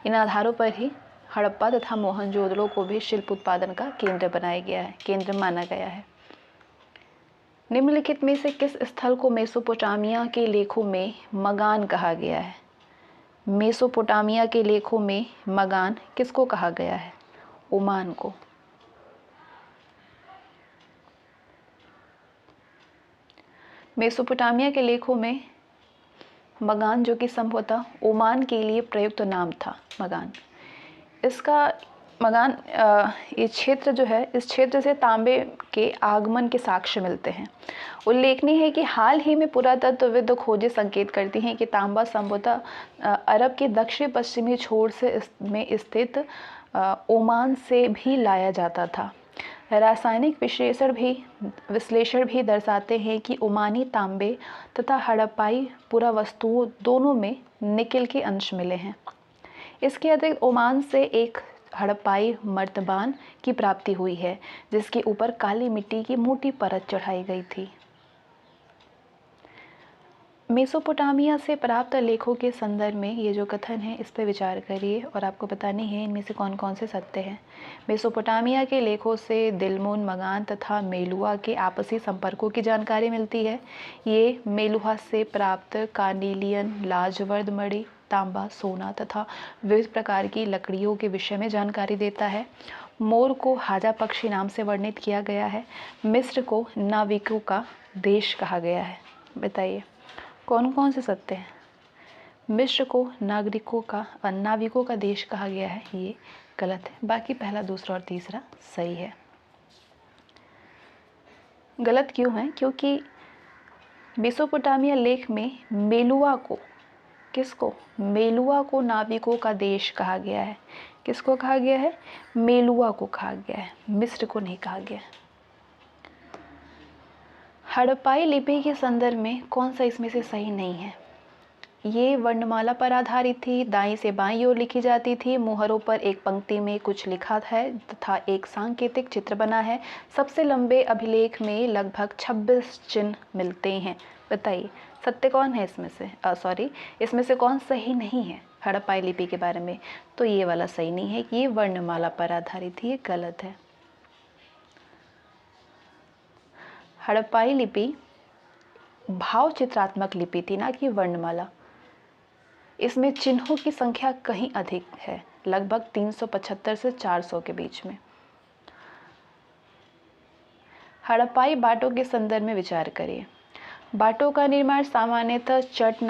इन आधारों पर ही हड़प्पा तथा मोहनजोदड़ो को भी शिल्प उत्पादन का केंद्र माना गया है। निम्नलिखित में से किस स्थल को मेसोपोटामिया के लेखों में मगान कहा गया है? मेसोपोटामिया के लेखों में मगान किसको कहा गया है? ओमान को। मेसोपोटामिया के लेखों में मगान, जो कि संभवतः ओमान के लिए प्रयुक्त नाम था, मगान। इसका मगान ये क्षेत्र जो है, इस क्षेत्र से तांबे के आगमन के साक्ष्य मिलते हैं। उल्लेखनीय है कि हाल ही में पुरातत्वविद खोजें संकेत करती हैं कि तांबा संभवतः अरब के दक्षिण पश्चिमी छोर में स्थित ओमान से भी लाया जाता था। रासायनिक विश्लेषण भी दर्शाते हैं कि ओमानी तांबे तथा हड़प्पाई पुरावस्तुओं दोनों में निकेल के अंश मिले हैं। इसके अतिरिक्त ओमान से एक हड़प्पाई मर्तबान की प्राप्ति हुई है, जिसके ऊपर काली मिट्टी की मोटी परत चढ़ाई गई थी। मेसोपोटामिया से प्राप्त लेखों के संदर्भ में ये जो कथन है, इस पर विचार करिए और आपको बतानी है इनमें से कौन कौन से सत्य हैं। मेसोपोटामिया के लेखों से दिलमुन, मगान तथा मेलुआ के आपसी संपर्कों की जानकारी मिलती है। ये मेलुआ से प्राप्त कार्नेलियन, लाजवर्द मणि, तांबा, सोना तथा विविध प्रकार की लकड़ियों के विषय में जानकारी देता है। मोर को हाजा पक्षी नाम से वर्णित किया गया है। मिस्र को नाविकों का देश कहा गया है। बताइए कौन कौन से सत्य हैं? मिस्र को नाविकों का देश कहा गया है, ये गलत है। बाकी पहला, दूसरा और तीसरा सही है। गलत क्यों है? क्योंकि मेसोपोटामिया लेख में मेलुआ को नाविकों का देश कहा गया है। किसको कहा गया है? मेलुआ को कहा गया है, मिस्र को नहीं कहा गया। हड़प्पाई लिपि के संदर्भ में कौन सा इसमें से सही नहीं है? ये वर्णमाला पर आधारित थी, दाईं से बाईं ओर लिखी जाती थी। मुहरों पर एक पंक्ति में कुछ लिखा है तथा एक सांकेतिक चित्र बना है। सबसे लंबे अभिलेख में लगभग 26 चिन्ह मिलते हैं। बताइए सत्य कौन है इसमें से? इसमें से कौन सही नहीं है हड़प्पाई लिपि के बारे में? तो ये वाला सही नहीं है कि ये वर्णमाला पर आधारित थी, ये गलत है। हड़प्पाई लिपि भाव चित्रात्मक लिपि थी, ना कि वर्णमाला। इसमें चिन्हों की संख्या कहीं अधिक है, लगभग 375 से 400 के बीच में। हड़प्पाई बाटों के संदर्भ में विचार करिए। बाटों का निर्माण सामान्यतः चट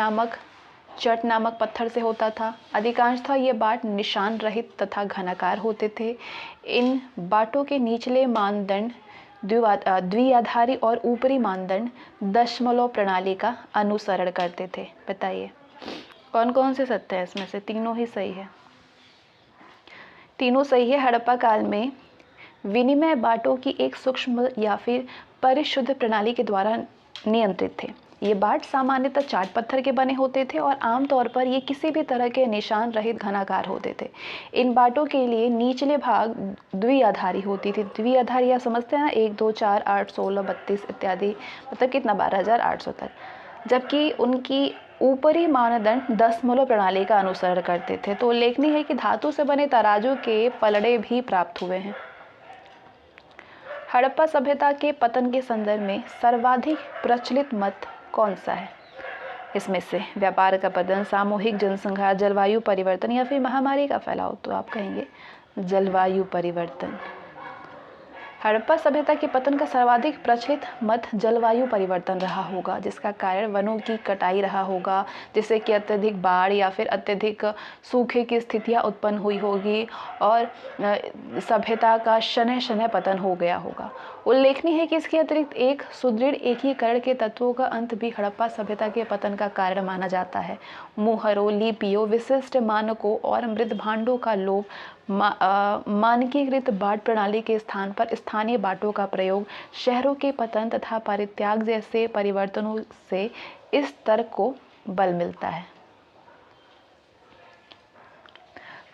नामक पत्थर से होता था। अधिकांशतः ये बाट निशान रहित तथा घनाकार होते थे। इन बाटों के निचले मानदंड द्विआधारी और ऊपरी मानदंड दशमलव प्रणाली का अनुसरण करते थे। बताइए कौन कौन से सत्य है इसमें से? तीनों ही सही है, तीनों सही है। हड़प्पा काल में विनिमय बाटों की एक सूक्ष्म या फिर परिशुद्ध प्रणाली के द्वारा नियंत्रित थे। ये बाट सामान्यतः चाट पत्थर के बने होते थे और आमतौर पर ये किसी भी तरह के निशान रहित घनाकार होते थे। इन बाटों के लिए निचले भाग द्विआधारी होती थी। द्विआधारी या समझते हैं ना, 1 2 4 8 16 32 इत्यादि, मतलब कितना 12800 तक। जबकि उनकी ऊपरी मानदंड दशमलव प्रणाली का अनुसरण करते थे। तो उल्लेखनीय है कि धातु से बने तराजू के पलड़े भी प्राप्त हुए हैं। हड़प्पा सभ्यता के पतन के संदर्भ में सर्वाधिक प्रचलित मत कौन सा है? इसमें से व्यापार का पतन, सामूहिक जनसंहार, जलवायु परिवर्तन या फिर महामारी का फैलाव? तो आप कहेंगे जलवायु परिवर्तन। हड़प्पा सभ्यता के पतन का सर्वाधिक प्रचलित मत जलवायु परिवर्तन रहा होगा, जिसका कारण वनों की कटाई रहा होगा, जिससे कि अत्यधिक बाढ़ या फिर अत्यधिक सूखे की स्थितियां उत्पन्न हुई होगी और सभ्यता का शनह शनह पतन हो गया होगा। उल्लेखनीय है कि इसके अतिरिक्त एक सुदृढ़ एकीकरण के तत्वों का अंत भी हड़प्पा सभ्यता के पतन का कारण माना जाता है। मुहरों, लिपियों, विशिष्ट मानकों और मृत भांडों का लोप मानकीकृत बाट प्रणाली के स्थान पर स्थानीय बाटों का प्रयोग, शहरों के पतन तथा परित्याग जैसे परिवर्तनों से इस तर्क को बल मिलता है।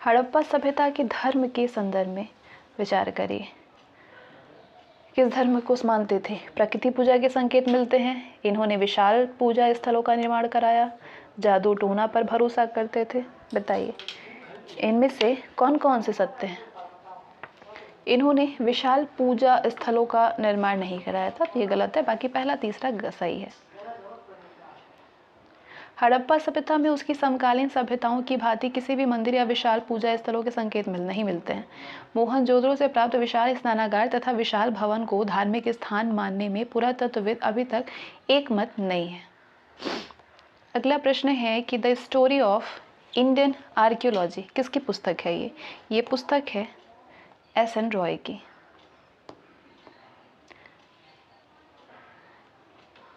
हड़प्पा सभ्यता के धर्म के संदर्भ में विचार करिए। किस धर्म को मानते थे? प्रकृति पूजा के संकेत मिलते हैं। इन्होंने विशाल पूजा स्थलों का निर्माण कराया। जादू टोना पर भरोसा करते थे। बताइए इनमें से कौन कौन से सत्य हैं? इन्होंने विशाल पूजा स्थलों का निर्माण नहीं कराया था, तो ये गलत है। बाकी पहला तीसरा सही है। हड़प्पा सभ्यता में उसकी समकालीन सभ्यताओं की भांति किसी भी मंदिर या विशाल पूजा स्थलों के संकेत नहीं मिलते हैं। मोहनजोदड़ो से प्राप्त विशाल स्नानागार तथा विशाल भवन को धार्मिक स्थान मानने में पुरातत्वविद अभी तक एकमत नहीं है। अगला प्रश्न है कि the story of Indian archaeology किसकी पुस्तक है? ये पुस्तक है एस.एन. रॉय की।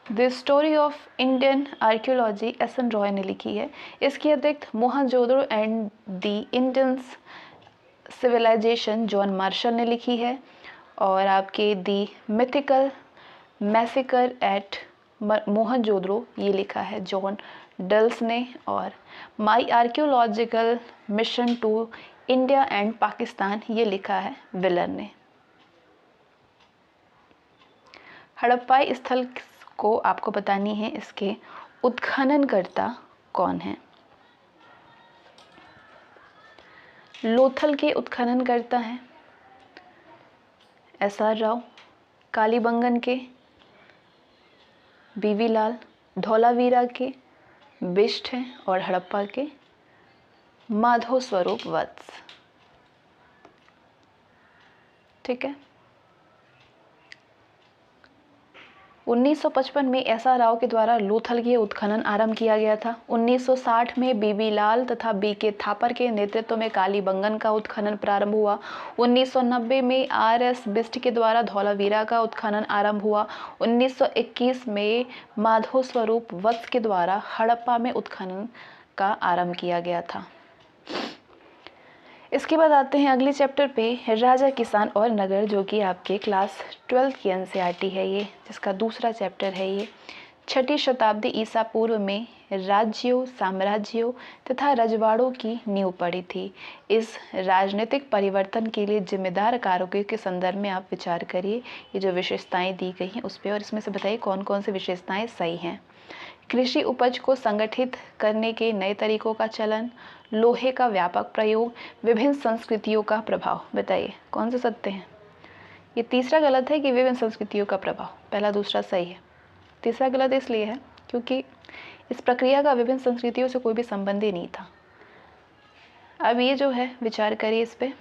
The story of Indian archaeology S N. Roy ने लिखी है। इसके अतिरिक्त Mohenjodaro and the Indian civilisation John Marshall ने लिखी है। और आपके the mythical massacre at Mohenjodaro ये लिखा है जॉन डल्स ने। और my archaeological mission to India and Pakistan ये लिखा है विलर ने। हड़प्पाई स्थल को आपको बतानी है इसके उत्खननकर्ता कौन है। लोथल के उत्खननकर्ता हैं एस.आर. राव, कालीबंगन के बीवी लाल, धौलावीरा के बिष्ट हैं और हड़प्पा के माधव स्वरूप वत्स। ठीक है। 1955 में एस.आर. राव के द्वारा लोथल की उत्खनन आरंभ किया गया था। 1960 में बीबी लाल तथा बी.के. थापर के नेतृत्व में कालीबंगन का उत्खनन प्रारंभ हुआ। 1990 में आर.एस. बिष्ट के द्वारा धौलावीरा का उत्खनन आरंभ हुआ। 1921 में माधव स्वरूप वत्स के द्वारा हड़प्पा में उत्खनन का आरंभ किया गया था। इसके बाद आते हैं अगले चैप्टर पे, राजा, किसान और नगर, जो कि आपके क्लास 12 की एनसीईआरटी है ये, जिसका दूसरा चैप्टर है ये। 6ठी शताब्दी ईसा पूर्व में राज्यों, साम्राज्यों तथा रजवाड़ों की नींव पड़ी थी। इस राजनीतिक परिवर्तन के लिए जिम्मेदार कारकों के संदर्भ में आप विचार करिए। ये जो विशेषताएं दी गई हैं उस पर, और इसमें से बताइए कौन कौन सी विशेषताएं सही हैं। कृषि उपज को संगठित करने के नए तरीकों का चलन, लोहे का व्यापक प्रयोग, विभिन्न संस्कृतियों का प्रभाव। बताइए कौन से सत्य हैं? ये तीसरा गलत है कि विभिन्न संस्कृतियों का प्रभाव, पहला दूसरा सही है। तीसरा गलत इसलिए है क्योंकि इस प्रक्रिया का विभिन्न संस्कृतियों से कोई भी संबंध ही नहीं था। अब ये जो है विचार करिए इस पे।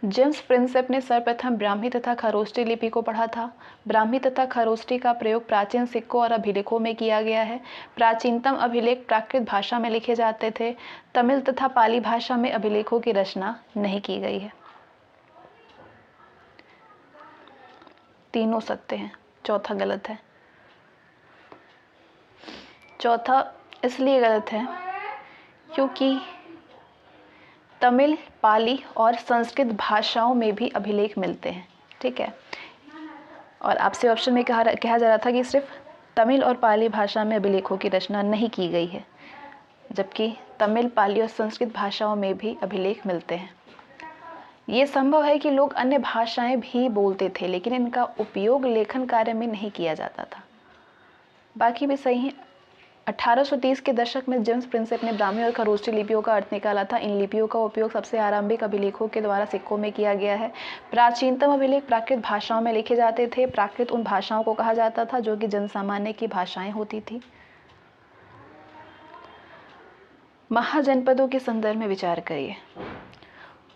जेम्स प्रिंसेप ने सर्वप्रथम ब्राह्मी तथा खरोष्टी लिपि को पढ़ा था। ब्राह्मी तथा खरोष्टी का प्रयोग प्राचीन सिक्कों और अभिलेखों में किया गया है। प्राचीनतम अभिलेख प्राकृत भाषा में लिखे जाते थे। तमिल तथा पाली भाषा में अभिलेखों की रचना नहीं की गई है। तीनों सत्य हैं, चौथा गलत है। चौथा इसलिए गलत है क्योंकि तमिल, पाली और संस्कृत भाषाओं में भी अभिलेख मिलते हैं। ठीक है। और आपसे ऑप्शन में कहा जा रहा था कि सिर्फ तमिल और पाली भाषा में अभिलेखों की रचना नहीं की गई है, जबकि तमिल, पाली और संस्कृत भाषाओं में भी अभिलेख मिलते हैं। ये संभव है कि लोग अन्य भाषाएं भी बोलते थे, लेकिन इनका उपयोग लेखन कार्य में नहीं किया जाता था। बाकी भी सही है। 1830 के दशक में जेम्स प्रिंसेप ने ब्राह्मी और खरोष्टी लिपियों का अर्थ निकाला था। इन लिपियों का उपयोग सबसे आरंभिक अभिलेखों के द्वारा सिक्कों में किया गया है। प्राचीनतम अभिलेख प्राकृत भाषाओं में लिखे जाते थे। प्राकृत उन भाषाओं को कहा जाता था जो कि जनसामान्य की भाषाएं होती थी। महाजनपदों के संदर्भ में विचार करिए।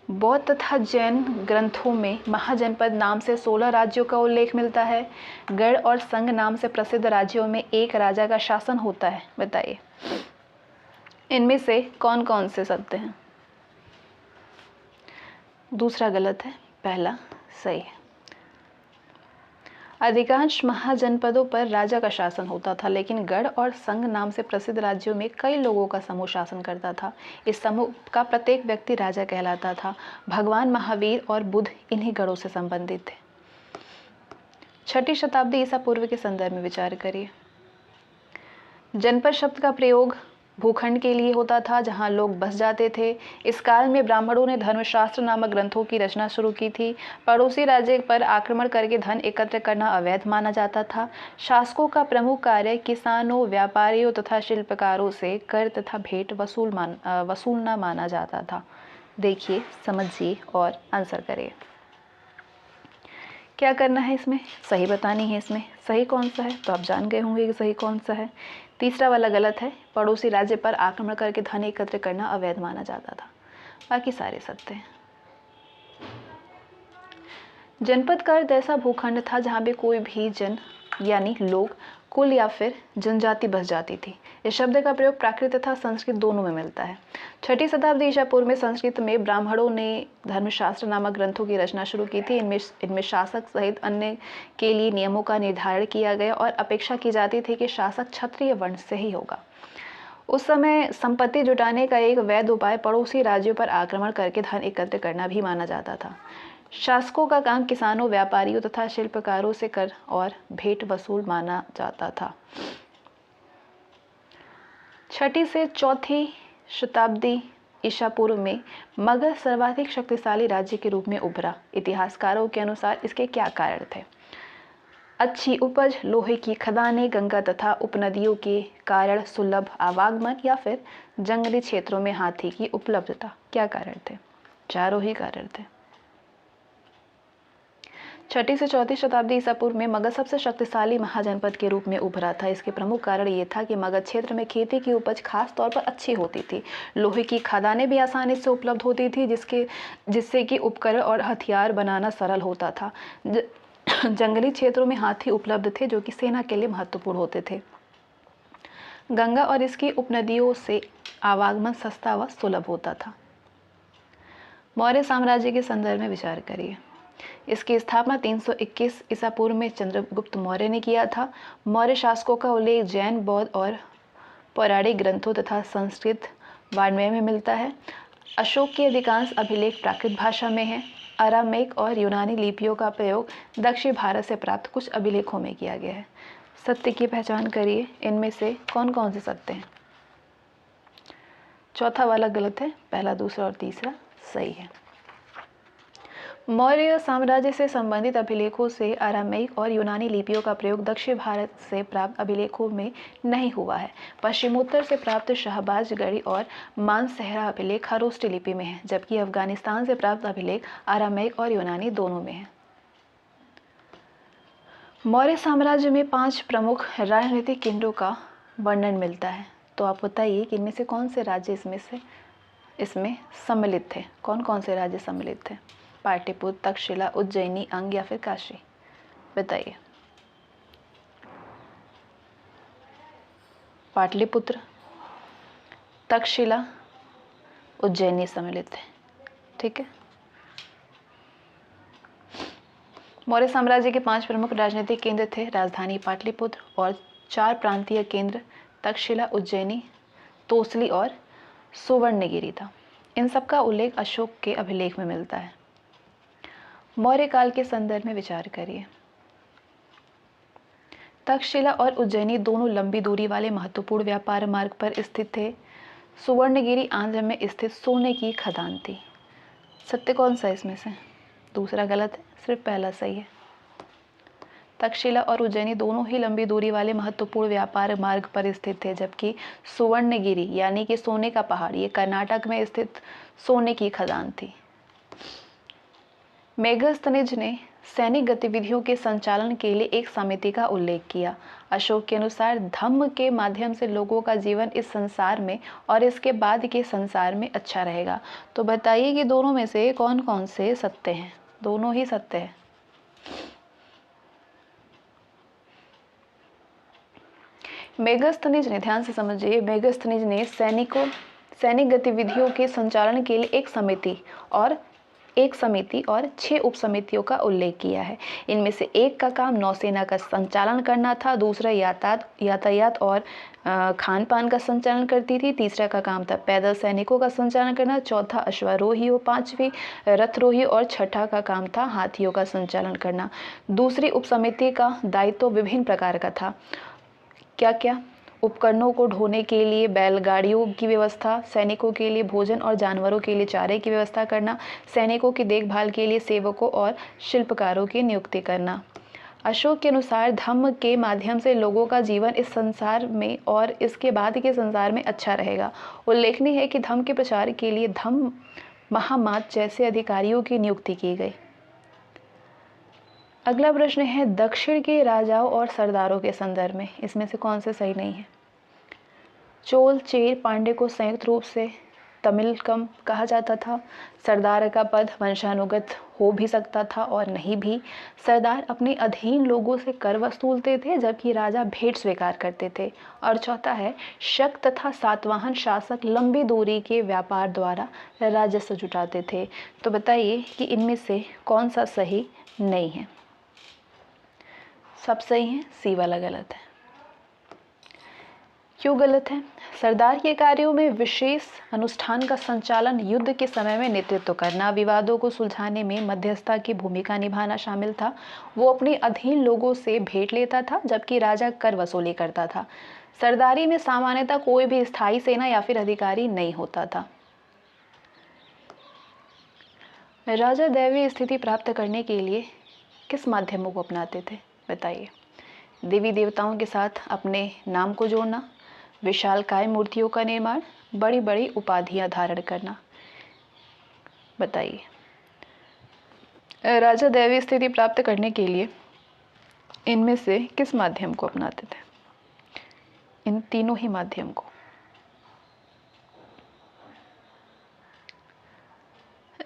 बौद्ध तथा जैन ग्रंथों में महाजनपद नाम से 16 राज्यों का उल्लेख मिलता है। गढ़ और संघ नाम से प्रसिद्ध राज्यों में एक राजा का शासन होता है। बताइए इनमें से कौन कौन से सत्य हैं? दूसरा गलत है, पहला सही है। अधिकांश महाजनपदों पर राजा का शासन होता था, लेकिन गढ़ और संघ नाम से प्रसिद्ध राज्यों में कई लोगों का समूह शासन करता था। इस समूह का प्रत्येक व्यक्ति राजा कहलाता था। भगवान महावीर और बुद्ध इन्हीं गढ़ों से संबंधित थे। छठी शताब्दी ईसा पूर्व के संदर्भ में विचार करिए। जनपद शब्द का प्रयोग भूखंड के लिए होता था जहां लोग बस जाते थे। इस काल में ब्राह्मणों ने धर्मशास्त्र नामक ग्रंथों की रचना शुरू की थी। पड़ोसी राज्य पर आक्रमण करके धन एकत्र करना अवैध माना जाता था। शासकों का प्रमुख कार्य किसानों, व्यापारियों तथा शिल्पकारों से कर तथा भेंट वसूलना माना जाता था। देखिए, समझिए और आंसर करिए। क्या करना है इसमें? सही बतानी है। इसमें सही कौन सा है? तो आप जान गए होंगे कि सही कौन सा है। तीसरा वाला गलत है। पड़ोसी राज्य पर आक्रमण करके धन एकत्र करना अवैध माना जाता था। बाकी सारे सत्य हैं। जनपद का अर्थ ऐसा भूखंड था जहाँ पे कोई भी जन यानी लोग, कुल या फिर जनजाति बस जाती थी। इस शब्द का प्रयोग प्राकृत तथा संस्कृत दोनों में मिलता है। छठी शताब्दी ईसा पूर्व में संस्कृत में ब्राह्मणों ने धर्मशास्त्र नामक ग्रंथों की रचना शुरू की थी। इनमें शासक सहित अन्य के लिए नियमों का निर्धारण किया गया और अपेक्षा की जाती थी कि शासक क्षत्रिय वर्ण से ही होगा। उस समय संपत्ति जुटाने का एक वैध उपाय पड़ोसी राज्यों पर आक्रमण करके धन एकत्र करना भी माना जाता था। शासकों का काम किसानों, व्यापारियों तथा शिल्पकारों से कर और भेंट वसूल माना जाता था। छठी से चौथी शताब्दी ईसा पूर्व में मगध सर्वाधिक शक्तिशाली राज्य के रूप में उभरा। इतिहासकारों के अनुसार इसके क्या कारण थे? अच्छी उपज, लोहे की खदानें, गंगा तथा उपनदियों के कारण सुलभ आवागमन या फिर जंगली क्षेत्रों में हाथी की उपलब्धता। क्या कारण थे? चारों ही कारण थे। छठी से चौथी शताब्दी ईसा पूर्व में मगध सबसे शक्तिशाली महाजनपद के रूप में उभरा था। इसके प्रमुख कारण ये था कि मगध क्षेत्र में खेती की उपज खास तौर पर अच्छी होती थी। लोहे की खदानें भी आसानी से उपलब्ध होती थी जिससे कि उपकरण और हथियार बनाना सरल होता था। जंगली क्षेत्रों में हाथी उपलब्ध थे जो कि सेना के लिए महत्वपूर्ण होते थे। गंगा और इसकी उपनदियों से आवागमन सस्ता व सुलभ होता था। मौर्य साम्राज्य के संदर्भ में विचार करिए। इसकी स्थापना 321 ईसा पूर्व में चंद्रगुप्त मौर्य ने किया था। मौर्य शासकों का उल्लेख जैन, बौद्ध और पौराणिक ग्रंथों तथा संस्कृत वाङ्मय में मिलता है। अशोक के अधिकांश अभिलेख प्राकृत भाषा में हैं। अरामेक और यूनानी लिपियों का प्रयोग दक्षिण भारत से प्राप्त कुछ अभिलेखों में किया गया है। सत्य की पहचान करिए। इनमें से कौन कौन से सत्य हैं? चौथा वाला गलत है, पहला, दूसरा और तीसरा सही है। मौर्य साम्राज्य से संबंधित अभिलेखों से अरामेक और यूनानी लिपियों का प्रयोग दक्षिण भारत से प्राप्त अभिलेखों में नहीं हुआ है। पश्चिमोत्तर से प्राप्त शाहबाजगढ़ी और मानसहरा अभिलेख खरोष्टी लिपि में है, जबकि अफगानिस्तान से प्राप्त अभिलेख अरामेक और यूनानी दोनों में है। मौर्य साम्राज्य में 5 प्रमुख राजनीतिक केंद्रों का वर्णन मिलता है। तो आप बताइए कि इनमें से कौन से राज्य इसमें सम्मिलित थे? कौन कौन से राज्य सम्मिलित थे? पाटलिपुत्र, तक्षशिला, उज्जैनी, अंग या फिर काशी? बताइए। पाटलिपुत्र, तक्षशिला, उज्जैनी सम्मिलित है। ठीक है। मौर्य साम्राज्य के 5 प्रमुख राजनीतिक केंद्र थे। राजधानी पाटलिपुत्र और 4 प्रांतीय केंद्र तक्षशिला, उज्जैनी, तोसली और सुवर्णगिरी था। इन सब का उल्लेख अशोक के अभिलेख में मिलता है। मौर्य काल के संदर्भ में विचार करिए। तक्षशिला और उज्जैनी दोनों लंबी दूरी वाले महत्वपूर्ण व्यापार मार्ग पर स्थित थे। सुवर्णगिरी आंध्र में स्थित सोने की खदान थी। सत्य कौन सा इसमें से? दूसरा गलत है, सिर्फ पहला सही है। तक्षशिला और उज्जैनी दोनों ही लंबी दूरी वाले महत्वपूर्ण व्यापार मार्ग पर स्थित थे, जबकि सुवर्णगिरी यानी कि सोने का पहाड़ ये कर्नाटक में स्थित सोने की खदान थी। मेगस्थनीज ने सैनिक गतिविधियों के संचालन के लिए एक समिति का उल्लेख किया। अशोक के अनुसार धम्म के माध्यम से लोगों का जीवन इस संसार में और इसके बाद के संसार में अच्छा रहेगा। तो बताइए कि दोनों में से कौन कौन से सत्य हैं? दोनों ही सत्य है। मेगस्थनीज ने, ध्यान से समझिए, मेगस्थनीज ने सैनिक गतिविधियों के संचालन के लिए एक समिति और एक समिति और 6 उप समितियों का उल्लेख किया है। इनमें से एक का काम नौसेना का संचालन करना था, दूसरा यातायात और खान पान का संचालन करती थी, तीसरा का काम था पैदल सैनिकों का संचालन करना, चौथा अश्वारोही, पांचवी रथरोही और छठा का काम था हाथियों का संचालन करना। दूसरी उप समिति का दायित्व विभिन्न प्रकार का था। क्या क्या? उपकरणों को ढोने के लिए बैलगाड़ियों की व्यवस्था, सैनिकों के लिए भोजन और जानवरों के लिए चारे की व्यवस्था करना, सैनिकों की देखभाल के लिए सेवकों और शिल्पकारों की नियुक्ति करना। अशोक के अनुसार धम्म के माध्यम से लोगों का जीवन इस संसार में और इसके बाद के संसार में अच्छा रहेगा। उल्लेखनीय है कि धम्म के प्रचार के लिए धम्म महामात जैसे अधिकारियों की नियुक्ति की गई। अगला प्रश्न है दक्षिण के राजाओं और सरदारों के संदर्भ में इसमें से कौन से सही नहीं है? चोल, चेर, पांडे को संयुक्त रूप से तमिलकम कहा जाता था। सरदार का पद वंशानुगत हो भी सकता था और नहीं भी। सरदार अपने अधीन लोगों से कर वसूलते थे जबकि राजा भेंट स्वीकार करते थे। और चौथा है शक तथा सातवाहन शासक लंबी दूरी के व्यापार द्वारा राजस्व जुटाते थे। तो बताइए कि इनमें से कौन सा सही नहीं है? सब सही है, सी वाला गलत है। क्यों गलत है? सरदार के कार्यों में विशेष अनुष्ठान का संचालन, युद्ध के समय में नेतृत्व करना, विवादों को सुलझाने में मध्यस्थता की भूमिका निभाना शामिल था। वो अपने अधीन लोगों से भेंट लेता था जबकि राजा कर वसूली करता था। सरदारी में सामान्यतः कोई भी स्थायी सेना या फिर अधिकारी नहीं होता था। राजा दैवीय स्थिति प्राप्त करने के लिए किस माध्यमों को अपनाते थे? बताइए। देवी देवताओं के साथ अपने नाम को जोड़ना, विशालकाय मूर्तियों का निर्माण, बड़ी बड़ी उपाधियां धारण करना। बताइए। राजा दैवीय स्थिति प्राप्त करने के लिए इनमें से किस माध्यम को अपनाते थे? इन तीनों ही माध्यम को।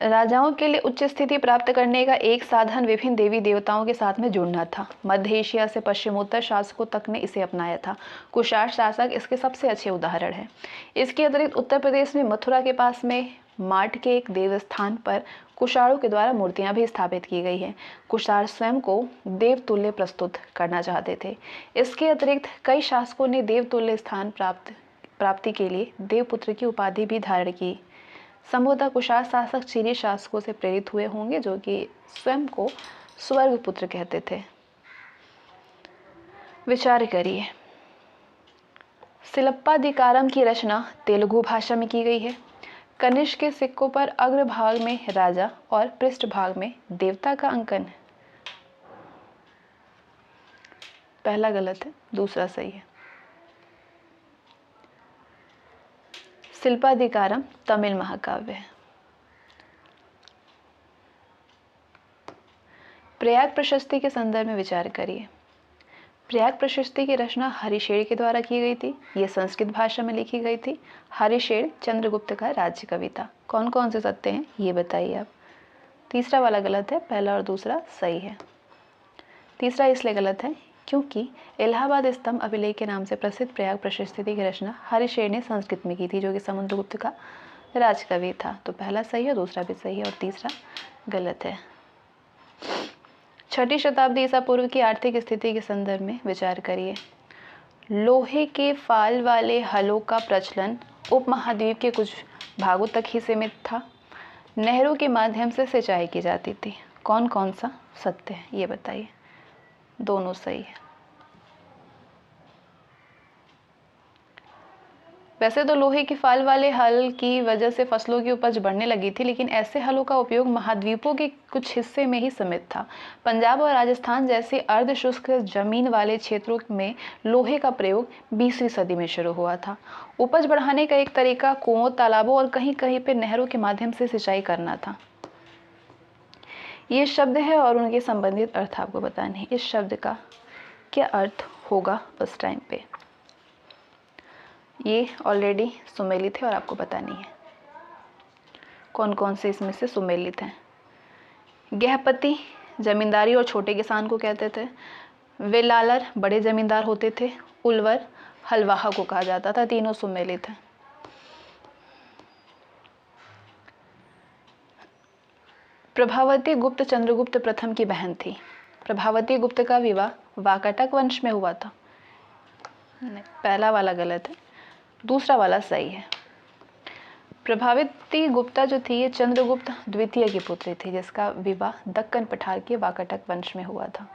राजाओं के लिए उच्च स्थिति प्राप्त करने का एक साधन विभिन्न देवी देवताओं के साथ में जुड़ना था। मध्य एशिया से पश्चिमोत्तर शासकों तक ने इसे अपनाया था। कुषाण शासक इसके सबसे अच्छे उदाहरण हैं। इसके अतिरिक्त उत्तर प्रदेश में मथुरा के पास में माट के एक देवस्थान पर कुषाणों के द्वारा मूर्तियां भी स्थापित की गई हैं। कुषाण स्वयं को देवतुल्य प्रस्तुत करना चाहते थे। इसके अतिरिक्त कई शासकों ने देवतुल्य स्थान प्राप्ति के लिए देवपुत्र की उपाधि भी धारण की। संभवतः कुषाण शासक चीनी शासकों से प्रेरित हुए होंगे जो कि स्वयं को स्वर्गपुत्र कहते थे। विचार करिए। सिलप्पाधिकारम की रचना तेलुगु भाषा में की गई है। कनिष्क के सिक्कों पर अग्रभाग में राजा और पृष्ठभाग में देवता का अंकन है। पहला गलत है, दूसरा सही है। शिल्पाधिकारम तमिल महाकाव्य है। प्रयाग प्रशस्ति के संदर्भ में विचार करिए। प्रयाग प्रशस्ति की रचना हरिशेर के द्वारा की गई थी। यह संस्कृत भाषा में लिखी गई थी। हरिशेर चंद्रगुप्त का राज्य कवि था। कौन कौन से सत्य हैं ये बताइए आप। तीसरा वाला गलत है, पहला और दूसरा सही है। तीसरा इसलिए गलत है क्योंकि इलाहाबाद स्तंभ अभिलेख के नाम से प्रसिद्ध प्रयाग प्रशस्ति की रचना हरिशेर ने संस्कृत में की थी जो कि समुद्रगुप्त का राजकवि था। तो पहला सही है, दूसरा भी सही है और तीसरा गलत है। छठी शताब्दी ईसा पूर्व की आर्थिक स्थिति के संदर्भ में विचार करिए। लोहे के फाल वाले हलों का प्रचलन उपमहाद्वीप के कुछ भागों तक ही सीमित था। नहरों के माध्यम से सिंचाई की जाती थी। कौन कौन सा सत्य है ये बताइए। दोनों सही है। वैसे तो लोहे की फाल वाले हल की वजह से फसलों की उपज बढ़ने लगी थी, लेकिन ऐसे हलों का उपयोग महाद्वीपों के कुछ हिस्से में ही सीमित था। पंजाब और राजस्थान जैसे अर्ध शुष्क जमीन वाले क्षेत्रों में लोहे का प्रयोग 20वीं सदी में शुरू हुआ था। उपज बढ़ाने का एक तरीका कुओं, तालाबों और कहीं कहीं पर नहरों के माध्यम से सिंचाई करना था। ये शब्द है और उनके संबंधित अर्थ आपको बताने हैं। इस शब्द का क्या अर्थ होगा उस टाइम पे, ये ऑलरेडी सुमेलित है और आपको बतानी है। कौन कौन से इसमें से सुमेलित हैं। गृहपति जमींदारी और छोटे किसान को कहते थे। वेलालर बड़े जमींदार होते थे। उलवर हलवाहा को कहा जाता था। तीनों सुमेलित हैं। प्रभावती गुप्त चंद्रगुप्त प्रथम की बहन थी। प्रभावती गुप्त का विवाह वाकाटक वंश में हुआ था। नहीं, पहला वाला गलत है, दूसरा वाला सही है। प्रभावती गुप्ता जो थी ये चंद्रगुप्त द्वितीय की पुत्री थी, जिसका विवाह दक्कन पठार के वाकाटक वंश में हुआ था।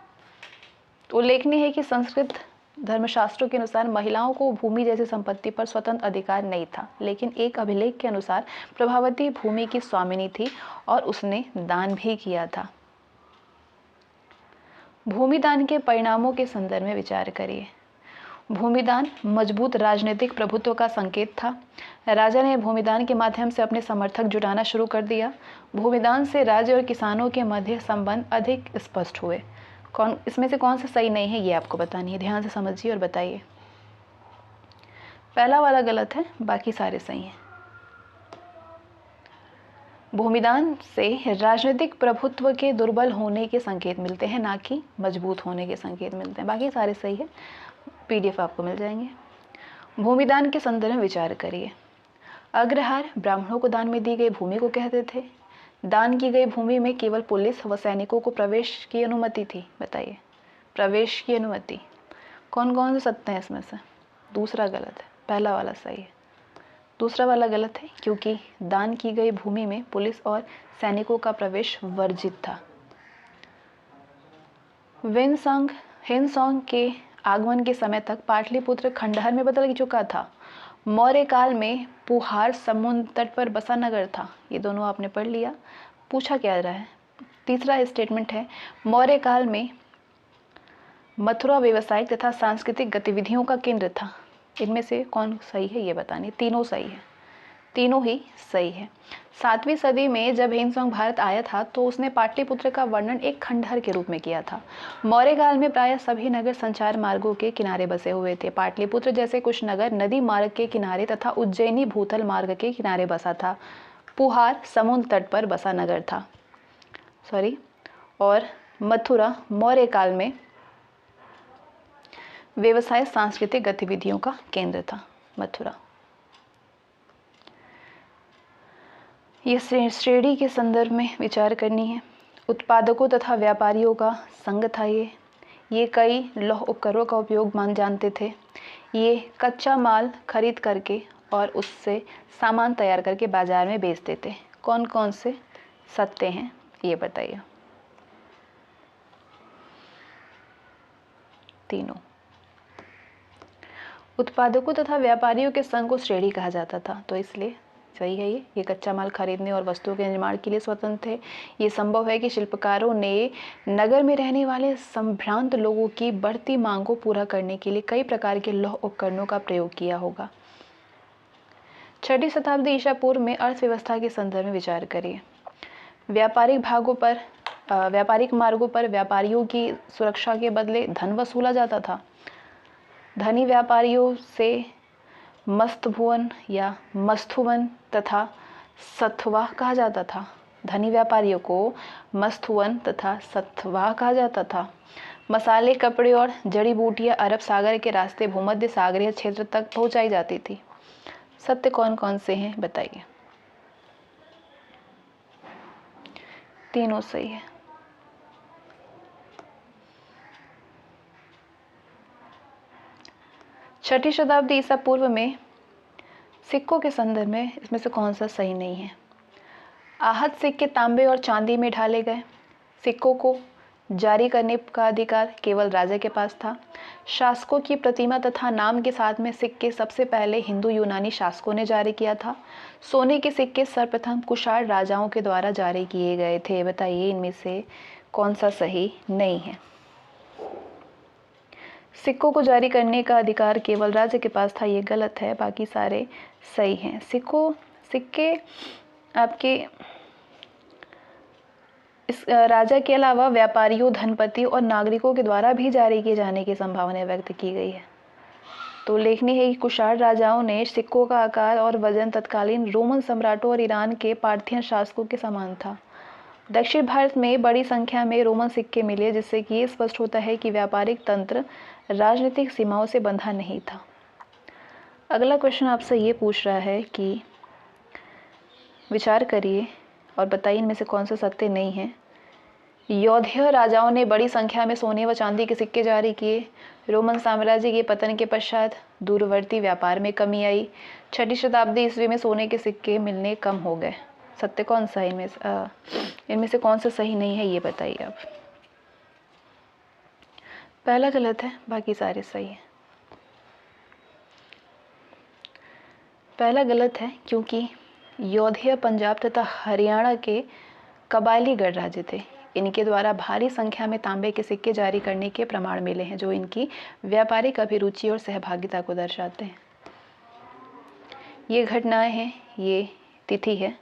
उल्लेखनीय है कि संस्कृत धर्मशास्त्रों के अनुसार महिलाओं को भूमि जैसी संपत्ति पर स्वतंत्र अधिकार नहीं था, लेकिन एक अभिलेख के अनुसार प्रभावती भूमि की स्वामिनी थी और उसने दान भी किया था। भूमिदान के परिणामों के संदर्भ में विचार करिए। भूमिदान मजबूत राजनीतिक प्रभुत्व का संकेत था। राजा ने भूमिदान के माध्यम से अपने समर्थक जुटाना शुरू कर दिया। भूमिदान से राज्य और किसानों के मध्य संबंध अधिक स्पष्ट हुए। इसमें से कौन सा सही नहीं है ये आपको बतानी है, ध्यान से समझिए और बताइए। पहला वाला गलत है, बाकी सारे सही हैं। भूमिदान से राजनीतिक प्रभुत्व के दुर्बल होने के संकेत मिलते हैं, ना कि मजबूत होने के संकेत मिलते हैं। बाकी सारे सही है, PDF आपको मिल जाएंगे। भूमिदान के संदर्भ में विचार करिए। अग्रहार ब्राह्मणों को दान में दी गई भूमि को कहते थे। दान की गई भूमि में केवल पुलिस व सैनिकों को प्रवेश की अनुमति थी। बताइए, प्रवेश की अनुमति कौन कौन से सत्य हैं इसमें से? दूसरा गलत है, पहला वाला सही है। दूसरा वाला गलत है क्योंकि दान की गई भूमि में पुलिस और सैनिकों का प्रवेश वर्जित था। हिनसोंग के आगमन के समय तक पाटलिपुत्र खंडहर में बदल चुका था। मौर्य काल में पुहार समुद्र तट पर बसा नगर था। ये दोनों आपने पढ़ लिया। पूछा क्या रहा है? तीसरा स्टेटमेंट है, मौर्य काल में मथुरा व्यावसायिक तथा सांस्कृतिक गतिविधियों का केंद्र था। इनमें से कौन सही है ये बतानी। तीनों सही है, तीनों ही सही है। 7वीं सदी में जब हिनसोंग भारत आया था तो उसने पाटलिपुत्र का वर्णन एक खंडहर के रूप में किया था। मौर्य काल में प्रायः सभी नगर संचार मार्गों के किनारे बसे हुए थे। पाटलिपुत्र जैसे कुछ नगर नदी मार्ग के किनारे तथा उज्जैनी भूतल मार्ग के किनारे बसा था। पुहार समुद्र तट पर बसा नगर था। और मथुरा मौर्य काल में व्यवसाय सांस्कृतिक गतिविधियों का केंद्र था। मथुरा ये श्रेणी के संदर्भ में विचार करनी है। उत्पादकों तथा व्यापारियों का संघ था ये कई लौह उपकरणों का उपयोग जानते थे। ये कच्चा माल खरीद करके और उससे सामान तैयार करके बाजार में बेचते थे। कौन कौन से सत्य हैं ये बताइए। तीनों। उत्पादकों तथा व्यापारियों के संघ को श्रेणी कहा जाता था, तो इसलिए सही है ये कच्चा माल खरीदने और वस्तुओं के निर्माण के लिए स्वतंत्र थे। ये संभव है कि शिल्पकारों ने नगर में रहने वाले संभ्रांत लोगों की बढ़ती मांग को पूरा करने के लिए कई प्रकार के लौह उपकरणों का प्रयोग किया होगा। 6वीं शताब्दी ईसा पूर्व में अर्थव्यवस्था के संदर्भ में विचार करिए। व्यापारिक मार्गों पर व्यापारियों की सुरक्षा के बदले धन वसूला जाता था। धनी व्यापारियों से मस्तभुवन या मस्थुवन तथा सत्वाह कहा जाता था। धनी व्यापारियों को मस्थुवन तथा सत्वाह कहा जाता था। मसाले, कपड़े और जड़ी बूटियां अरब सागर के रास्ते भूमध्य सागरीय क्षेत्र तक पहुंचाई जाती थी। सत्य कौन कौन से हैं बताइए। तीनों सही है। छठी शताब्दी ईसा पूर्व में सिक्कों के संदर्भ में इसमें से कौन सा सही नहीं है। आहत सिक्के तांबे और चांदी में ढाले गए। सिक्कों को जारी करने का अधिकार केवल राजा के पास था। शासकों की प्रतिमा तथा नाम के साथ में सिक्के सबसे पहले हिंदू यूनानी शासकों ने जारी किया था। सोने के सिक्के सर्वप्रथम कुषाण राजाओं के द्वारा जारी किए गए थे। बताइए इनमें से कौन सा सही नहीं है। सिक्कों को जारी करने का अधिकार केवल राजा के पास था, ये गलत है। बाकी सारे सही हैं। सिक्के आपके इस राजा के अलावा व्यापारियों, धनपति और नागरिकों के द्वारा भी जारी किए जाने की संभावना व्यक्त की गई है। तो उल्लेखनीय है कि कुषाण राजाओं ने सिक्कों का आकार और वजन तत्कालीन रोमन सम्राटों और ईरान के पार्थियन शासकों के समान था। दक्षिण भारत में बड़ी संख्या में रोमन सिक्के मिले, जिससे कि ये स्पष्ट होता है कि व्यापारिक तंत्र राजनीतिक सीमाओं से बंधा नहीं था। अगला क्वेश्चन आपसे ये पूछ रहा है कि विचार करिए, और बताइए इनमें से कौन सा सत्य नहीं है। यौधेय राजाओं ने बड़ी संख्या में सोने व चांदी के सिक्के जारी किए। रोमन साम्राज्य के पतन के पश्चात दूरवर्ती व्यापार में कमी आई। 6वीं शताब्दी ईस्वी में सोने के सिक्के मिलने कम हो गए। सत्य कौन सा है इनमें से कौन सा सही नहीं है ये बताइए आप। पहला गलत है, बाकी सारे सही है। पहला गलत है क्योंकि यौधेय पंजाब तथा हरियाणा के कबायली गणराज्य थे। इनके द्वारा भारी संख्या में तांबे के सिक्के जारी करने के प्रमाण मिले हैं जो इनकी व्यापारिक अभिरुचि और सहभागिता को दर्शाते हैं। ये घटनाएं हैं, ये तिथि है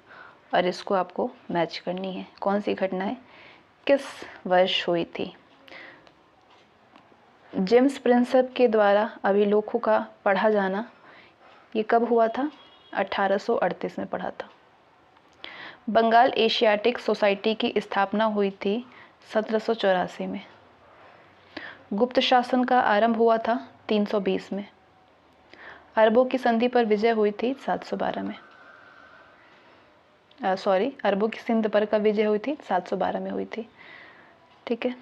और इसको आपको मैच करनी है। कौन सी घटनाएं किस वर्ष हुई थी। जेम्स प्रिंसेप के द्वारा अभिलेखों का पढ़ा जाना ये कब हुआ था। 1838 में पढ़ा था। बंगाल एशियाटिक सोसाइटी की स्थापना हुई थी 1784 में। गुप्त शासन का आरंभ हुआ था 320 में। अरबों की संधि पर विजय हुई थी 712 में। अरबों की सिंध पर कब विजय हुई थी। 712 में हुई थी। ठीक है,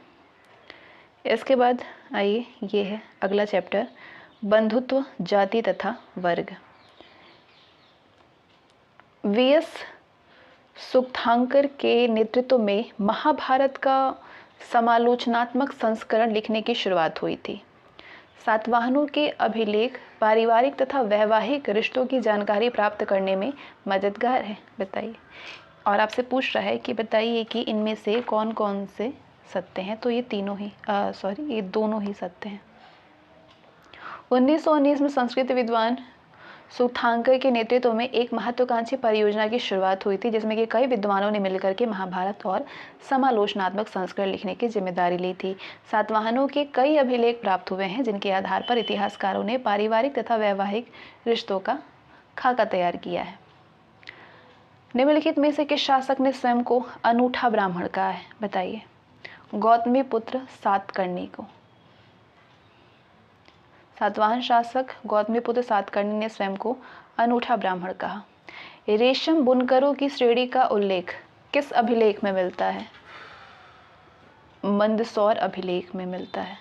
इसके बाद आइए ये है अगला चैप्टर, बंधुत्व, जाति तथा वर्ग। वीएस सुक्तांकर के नेतृत्व में महाभारत का समालोचनात्मक संस्करण लिखने की शुरुआत हुई थी। सातवाहनों के अभिलेख पारिवारिक तथा वैवाहिक रिश्तों की जानकारी प्राप्त करने में मददगार है। बताइए, और आपसे पूछ रहा है कि बताइए कि इनमें से कौन कौन से सत्य हैं। तो ये तीनों ही ये दोनों ही सत्य हैं। 1919 में संस्कृत विद्वान सुक्तांकर के नेतृत्व में एक महत्वाकांक्षी परियोजना की शुरुआत हुई थी जिसमें कि कई विद्वानों ने मिलकर के महाभारत और समालोचनात्मक संस्करण लिखने की जिम्मेदारी ली थी। सातवाहनों के कई अभिलेख प्राप्त हुए हैं जिनके आधार पर इतिहासकारों ने पारिवारिक तथा वैवाहिक रिश्तों का खाका तैयार किया है। निम्नलिखित में से किस शासक ने स्वयं को अनूठा ब्राह्मण कहा है। बताइए। गौतमी पुत्र सातकर्णी को। सातवाहन शासक गौतमीपुत्र सातकर्णी ने स्वयं को अनूठा ब्राह्मण कहा। रेशम बुनकरों की श्रेणी का उल्लेख किस अभिलेख में मिलता है। मंदसौर अभिलेख में मिलता है।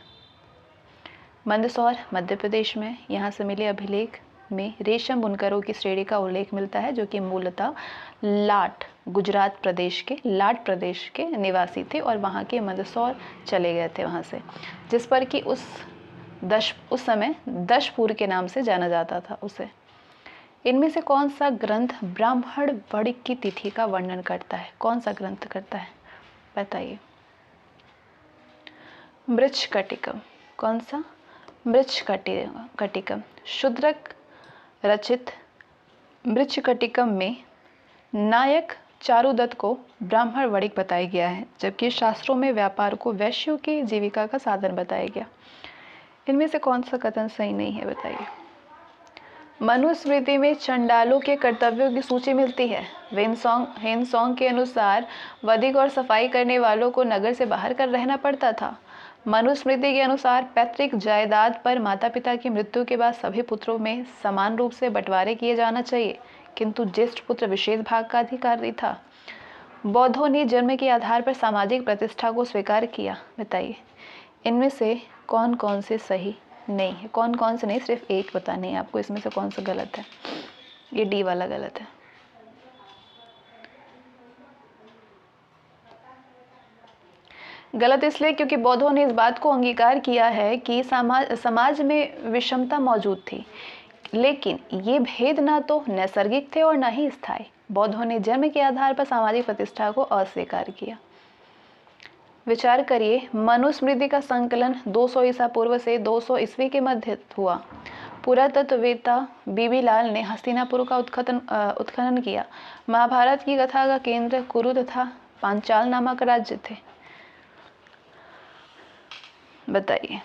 मंदसौर मध्य प्रदेश में, यहाँ से मिले अभिलेख में रेशम बुनकरों की श्रेणी का उल्लेख मिलता है जो कि मूलतः लाट गुजरात प्रदेश के लाट प्रदेश के निवासी थे और वहाँ के मंदसौर चले गए थे वहाँ से, जिस पर कि उस समय दशपुर के नाम से जाना जाता था उसे। इनमें से कौन सा ग्रंथ ब्राह्मण वर्ग की तिथि का वर्णन करता है। कौन सा ग्रंथ करता है बताइए। मृच्छकटिकम। कौन सा। मृच्छकटिकम। शूद्रक रचित मृच्छकटिकम में नायक चारुदत्त को ब्राह्मण वर्ग बताया गया है जबकि शास्त्रों में व्यापार को वैश्यों की जीविका का साधन बताया गया। इनमें से कौन सा कथन सही नहीं है बताइए। मनुस्मृति में चंडालों के कर्तव्यों की सूची मिलती है। हेनसोंग के अनुसार वधिक और सफाई करने वालों को नगर से बाहर कर रहना पड़ता था। मनुस्मृति के अनुसार पैतृक जायदाद पर माता पिता की मृत्यु के बाद सभी पुत्रों में समान रूप से बंटवारे किए जाना चाहिए, किंतु ज्येष्ठ पुत्र विशेष भाग का अधिकारी था। बौद्धों ने जन्म के आधार पर सामाजिक प्रतिष्ठा को स्वीकार किया। बताइए इनमें से कौन कौन से सही नहीं है। कौन कौन से नहीं, सिर्फ एक बतानी है आपको। इसमें से कौन सा गलत है। ये डी वाला गलत है। गलत इसलिए क्योंकि बौद्धों ने इस बात को अंगीकार किया है कि समाज में विषमता मौजूद थी, लेकिन ये भेद ना तो नैसर्गिक थे और ना ही स्थायी। बौद्धों ने जन्म के आधार पर सामाजिक प्रतिष्ठा को अस्वीकार किया। विचार करिए, मनुस्मृति का संकलन 200 ईसा पूर्व से 200 ईस्वी के मध्य हुआ। पुरातत्ववेत्ता बीबी लाल ने हस्तिनापुर का उत्खनन किया। महाभारत की कथा का केंद्र कुरु तथा पांचाल नामक राज्य थे। बताइए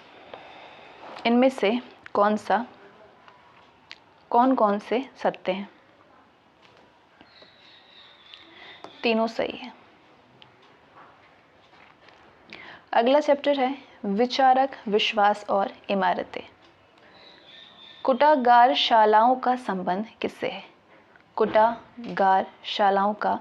इनमें से कौन कौन से सत्य हैं। तीनों सही है। अगला चैप्टर है विचारक, विश्वास और इमारतें। कुटागार शालाओं का संबंध किससे है। कुटागार शालाओं का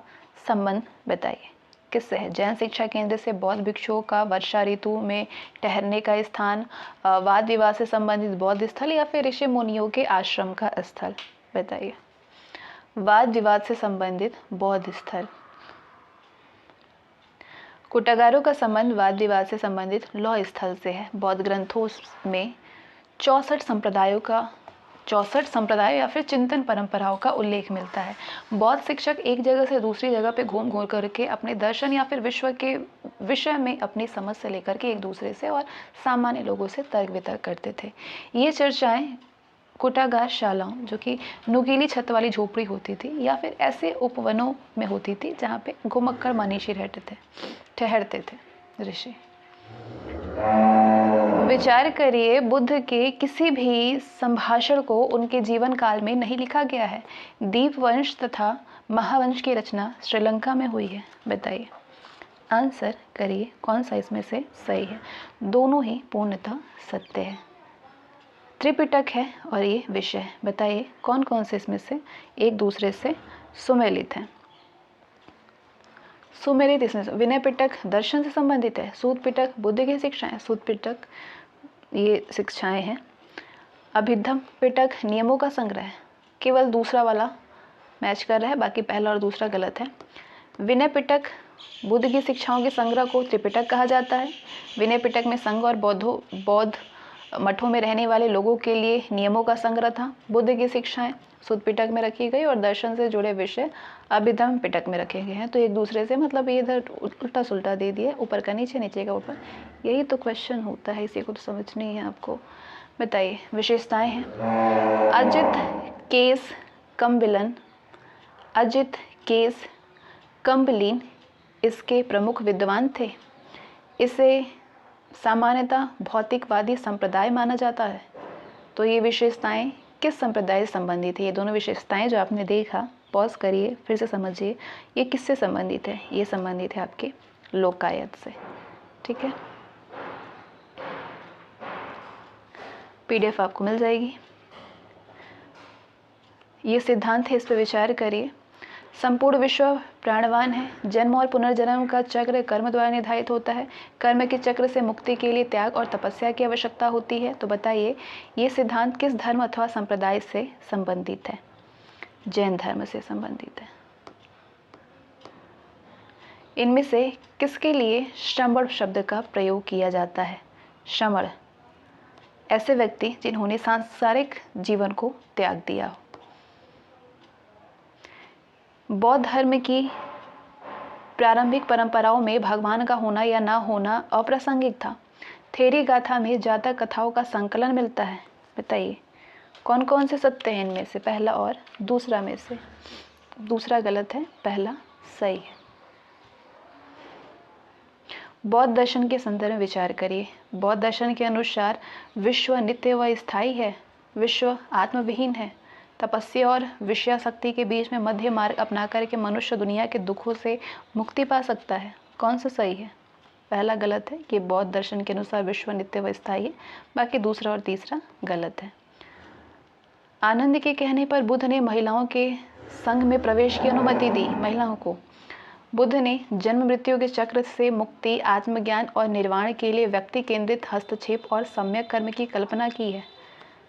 संबंध बताइए। किससे है? जैन शिक्षा केंद्र से बौद्ध भिक्षुओं का वर्षा ऋतु में ठहरने का स्थान, वाद विवाद से संबंधित बौद्ध स्थल, या फिर ऋषि मुनियों के आश्रम का स्थल? बताइए। वाद विवाद से संबंधित बौद्ध स्थल। कुटागारों का संबंध वाद विवाद से संबंधित लौह स्थल से है। बौद्ध ग्रंथों में 64 संप्रदाय या फिर चिंतन परंपराओं का उल्लेख मिलता है। बौद्ध शिक्षक एक जगह से दूसरी जगह पे घूम घूम करके अपने दर्शन या फिर विश्व के विषय में अपनी समझ से लेकर के एक दूसरे से और सामान्य लोगों से तर्क वितर्क करते थे। ये चर्चाएं कुटागार शालाओं, जो कि नुकीली छत वाली झोपड़ी होती थी, या फिर ऐसे उपवनों में होती थी जहाँ पे घुमक्कड़ मनीषी ठहरते थे ऋषि। विचार करिए, बुद्ध के किसी भी संभाषण को उनके जीवन काल में नहीं लिखा गया है। दीपवंश तथा महावंश की रचना श्रीलंका में हुई है। बताइए। आंसर करिए कौन सा इसमें से सही है। दोनों ही पूर्णतः सत्य है। त्रिपिटक है और ये विषय है। बताइए कौन कौन से इसमें से एक दूसरे से सुमेलित हैं। सुमेलित इसमें से विनय पिटक दर्शन से संबंधित है। सूत पिटक बुद्ध की शिक्षाएं, सूत पिटक ये शिक्षाएं हैं। अभिधम पिटक नियमों का संग्रह है। केवल दूसरा वाला मैच कर रहा है, बाकी पहला और दूसरा गलत है। विनय पिटक बुद्ध की शिक्षाओं के संग्रह को त्रिपिटक कहा जाता है। विनय पिटक में संघ और बौद्ध मठों में रहने वाले लोगों के लिए नियमों का संग्रह था। बुद्ध की शिक्षाएं सूत पिटक में रखी गई और दर्शन से जुड़े विषय अभिधम पिटक में रखे गए हैं। तो एक दूसरे से मतलब ये इधर उल्टा सुल्टा दे दिया, ऊपर का नीचे, नीचे का ऊपर। यही तो क्वेश्चन होता है, इसी को तो समझनी है आपको। बताइए। विशेषताएं हैं। अजित केस कम्बलीन इसके प्रमुख विद्वान थे। इसे सामान्यतः भौतिकवादी संप्रदाय माना जाता है। तो ये विशेषताएं किस संप्रदाय से संबंधित है? ये दोनों विशेषताएं जो आपने देखा, पॉज करिए, फिर से समझिए, ये किससे संबंधित है? ये संबंधित है आपके लोकायत से। ठीक है, PDF आपको मिल जाएगी। ये सिद्धांत है, इस पर विचार करिए। संपूर्ण विश्व प्राणवान है। जन्म और पुनर्जन्म का चक्र कर्म द्वारा निर्धारित होता है। कर्म के चक्र से मुक्ति के लिए त्याग और तपस्या की आवश्यकता होती है। तो बताइए ये सिद्धांत किस धर्म अथवा संप्रदाय से संबंधित है? जैन धर्म से संबंधित है। इनमें से किसके लिए श्रमण शब्द का प्रयोग किया जाता है? श्रमण ऐसे व्यक्ति जिन्होंने सांसारिक जीवन को त्याग दिया हो। बौद्ध धर्म की प्रारंभिक परंपराओं में भगवान का होना या ना होना अप्रासंगिक था। थेरी गाथा में जातक कथाओं का संकलन मिलता है। बताइए कौन कौन से सत्य हैं इनमें से? पहला और दूसरा में से दूसरा गलत है, पहला सही है। बौद्ध दर्शन के संदर्भ में विचार करिए। बौद्ध दर्शन के अनुसार विश्व नित्य व स्थायी है। विश्व आत्मविहीन है। तपस्या और विषयासक्ति के बीच में मध्य मार्ग अपना करके मनुष्य दुनिया के दुखों से मुक्ति पा सकता है। कौन सा सही है? पहला गलत है कि बौद्ध दर्शन के अनुसार विश्व नित्य व स्थायी है, बाकी दूसरा और तीसरा गलत है। आनंद के कहने पर बुद्ध ने महिलाओं के संघ में प्रवेश की अनुमति दी। महिलाओं को बुद्ध ने जन्म मृत्यु के चक्र से मुक्ति, आत्मज्ञान और निर्वाण के लिए व्यक्ति केंद्रित हस्तक्षेप और सम्यक कर्म की कल्पना की है।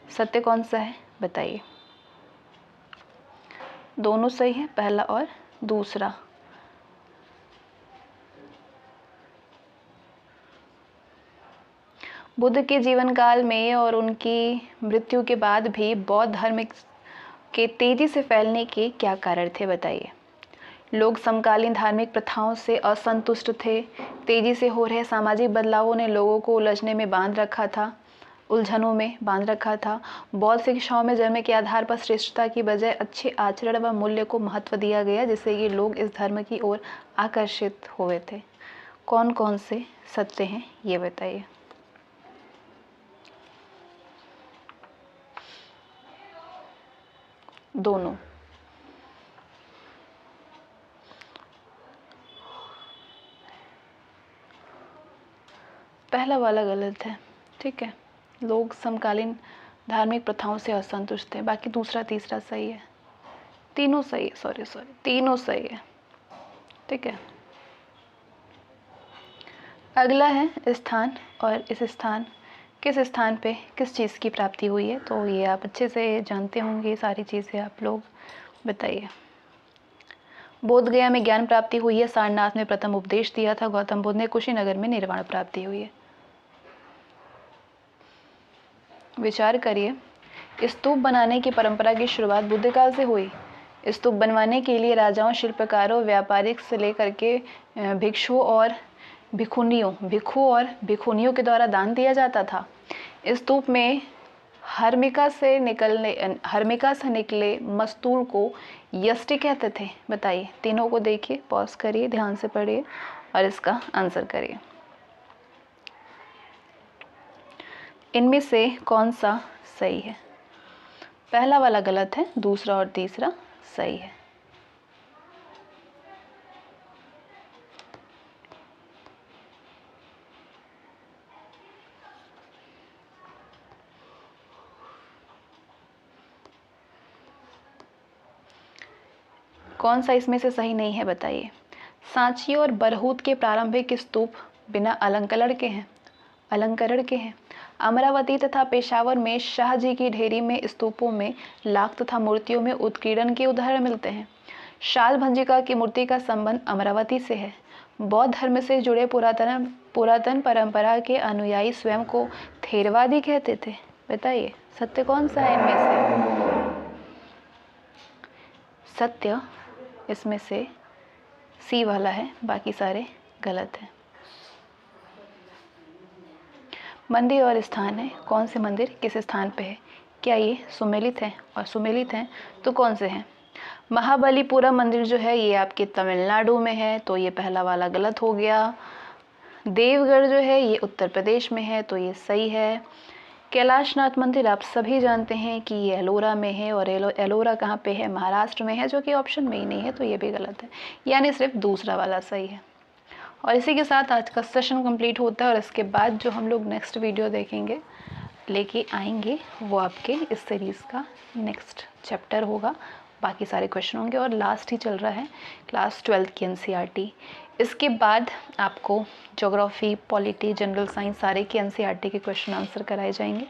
सत्य कौन सा है? बताइए। दोनों सही है, पहला और दूसरा। बुद्ध के जीवन काल में और उनकी मृत्यु के बाद भी बौद्ध धर्म के तेजी से फैलने के क्या कारण थे? बताइए। लोग समकालीन धार्मिक प्रथाओं से असंतुष्ट थे। तेजी से हो रहे सामाजिक बदलावों ने लोगों को उलझनों में बांध रखा था। बौद्ध शिक्षाओं में जन्म के आधार पर श्रेष्ठता की बजाय अच्छे आचरण व मूल्य को महत्व दिया गया, जिससे कि लोग इस धर्म की ओर आकर्षित हुए थे। कौन कौन से सत्य हैं ये बताइए। दोनों। पहला वाला गलत है। ठीक है, लोग समकालीन धार्मिक प्रथाओं से असंतुष्ट थे, बाकी दूसरा तीसरा सही है। तीनों सही है, सॉरी तीनों सही है। ठीक है। अगला है स्थान, और इस स्थान, किस स्थान पे किस चीज़ की प्राप्ति हुई है, तो ये आप अच्छे से जानते होंगे सारी चीज़ें आप लोग। बताइए। बोध गया में ज्ञान प्राप्ति हुई है, सारनाथ में प्रथम उपदेश दिया था गौतम बुद्ध ने, कुशीनगर में निर्वाण प्राप्ति हुई है। विचार करिए। स्तूप बनाने की परंपरा की शुरुआत बुद्ध काल से हुई। स्तूप बनवाने के लिए राजाओं, शिल्पकारों, व्यापारिक से लेकर के भिक्षुओं और भिखुनियों के द्वारा दान दिया जाता था। स्तूप में हर्मिका से निकले मस्तूल को यष्टि कहते थे। बताइए। तीनों को देखिए, पॉज करिए, ध्यान से पढ़िए और इसका आंसर करिए। इनमें से कौन सा सही है? पहला वाला गलत है, दूसरा और तीसरा सही है। कौन सा इसमें से सही नहीं है? बताइए। सांची और बरहूत के प्रारंभिक स्तूप बिना अलंकरण के हैं। अमरावती तथा पेशावर में शाहजी की ढेरी में स्तूपों में लाख तथा मूर्तियों में उत्कीर्णन के उदाहरण मिलते हैं। शाल भंजिका की मूर्ति का संबंध अमरावती से है। बौद्ध धर्म से जुड़े पुरातन परंपरा के अनुयायी स्वयं को थेरवादी कहते थे। बताइए सत्य कौन सा है इनमें से? सत्य इसमें से सी वाला है, बाकी सारे गलत हैं। मंदिर और स्थान है, कौन से मंदिर किस स्थान पे है? क्या ये सुमेलित है? और सुमेलित हैं तो कौन से हैं? महाबलीपुरम मंदिर जो है ये आपके तमिलनाडु में है, तो ये पहला वाला गलत हो गया। देवगढ़ जो है ये उत्तर प्रदेश में है, तो ये सही है। कैलाशनाथ मंदिर आप सभी जानते हैं कि ये एलोरा में है, और एलोरा कहाँ पे है? महाराष्ट्र में है, जो कि ऑप्शन में ही नहीं है, तो ये भी गलत है। यानी सिर्फ दूसरा वाला सही है। और इसी के साथ आज का सेशन कंप्लीट होता है, और इसके बाद जो हम लोग नेक्स्ट वीडियो देखेंगे लेके आएंगे वो आपके इस सीरीज़ का नेक्स्ट चैप्टर होगा। बाकी सारे क्वेश्चन होंगे, और लास्ट ही चल रहा है क्लास 12 की एनसीईआरटी। इसके बाद आपको ज्योग्राफी, पॉलिटी, जनरल साइंस सारे के एनसीईआरटी के क्वेश्चन आंसर कराए जाएंगे।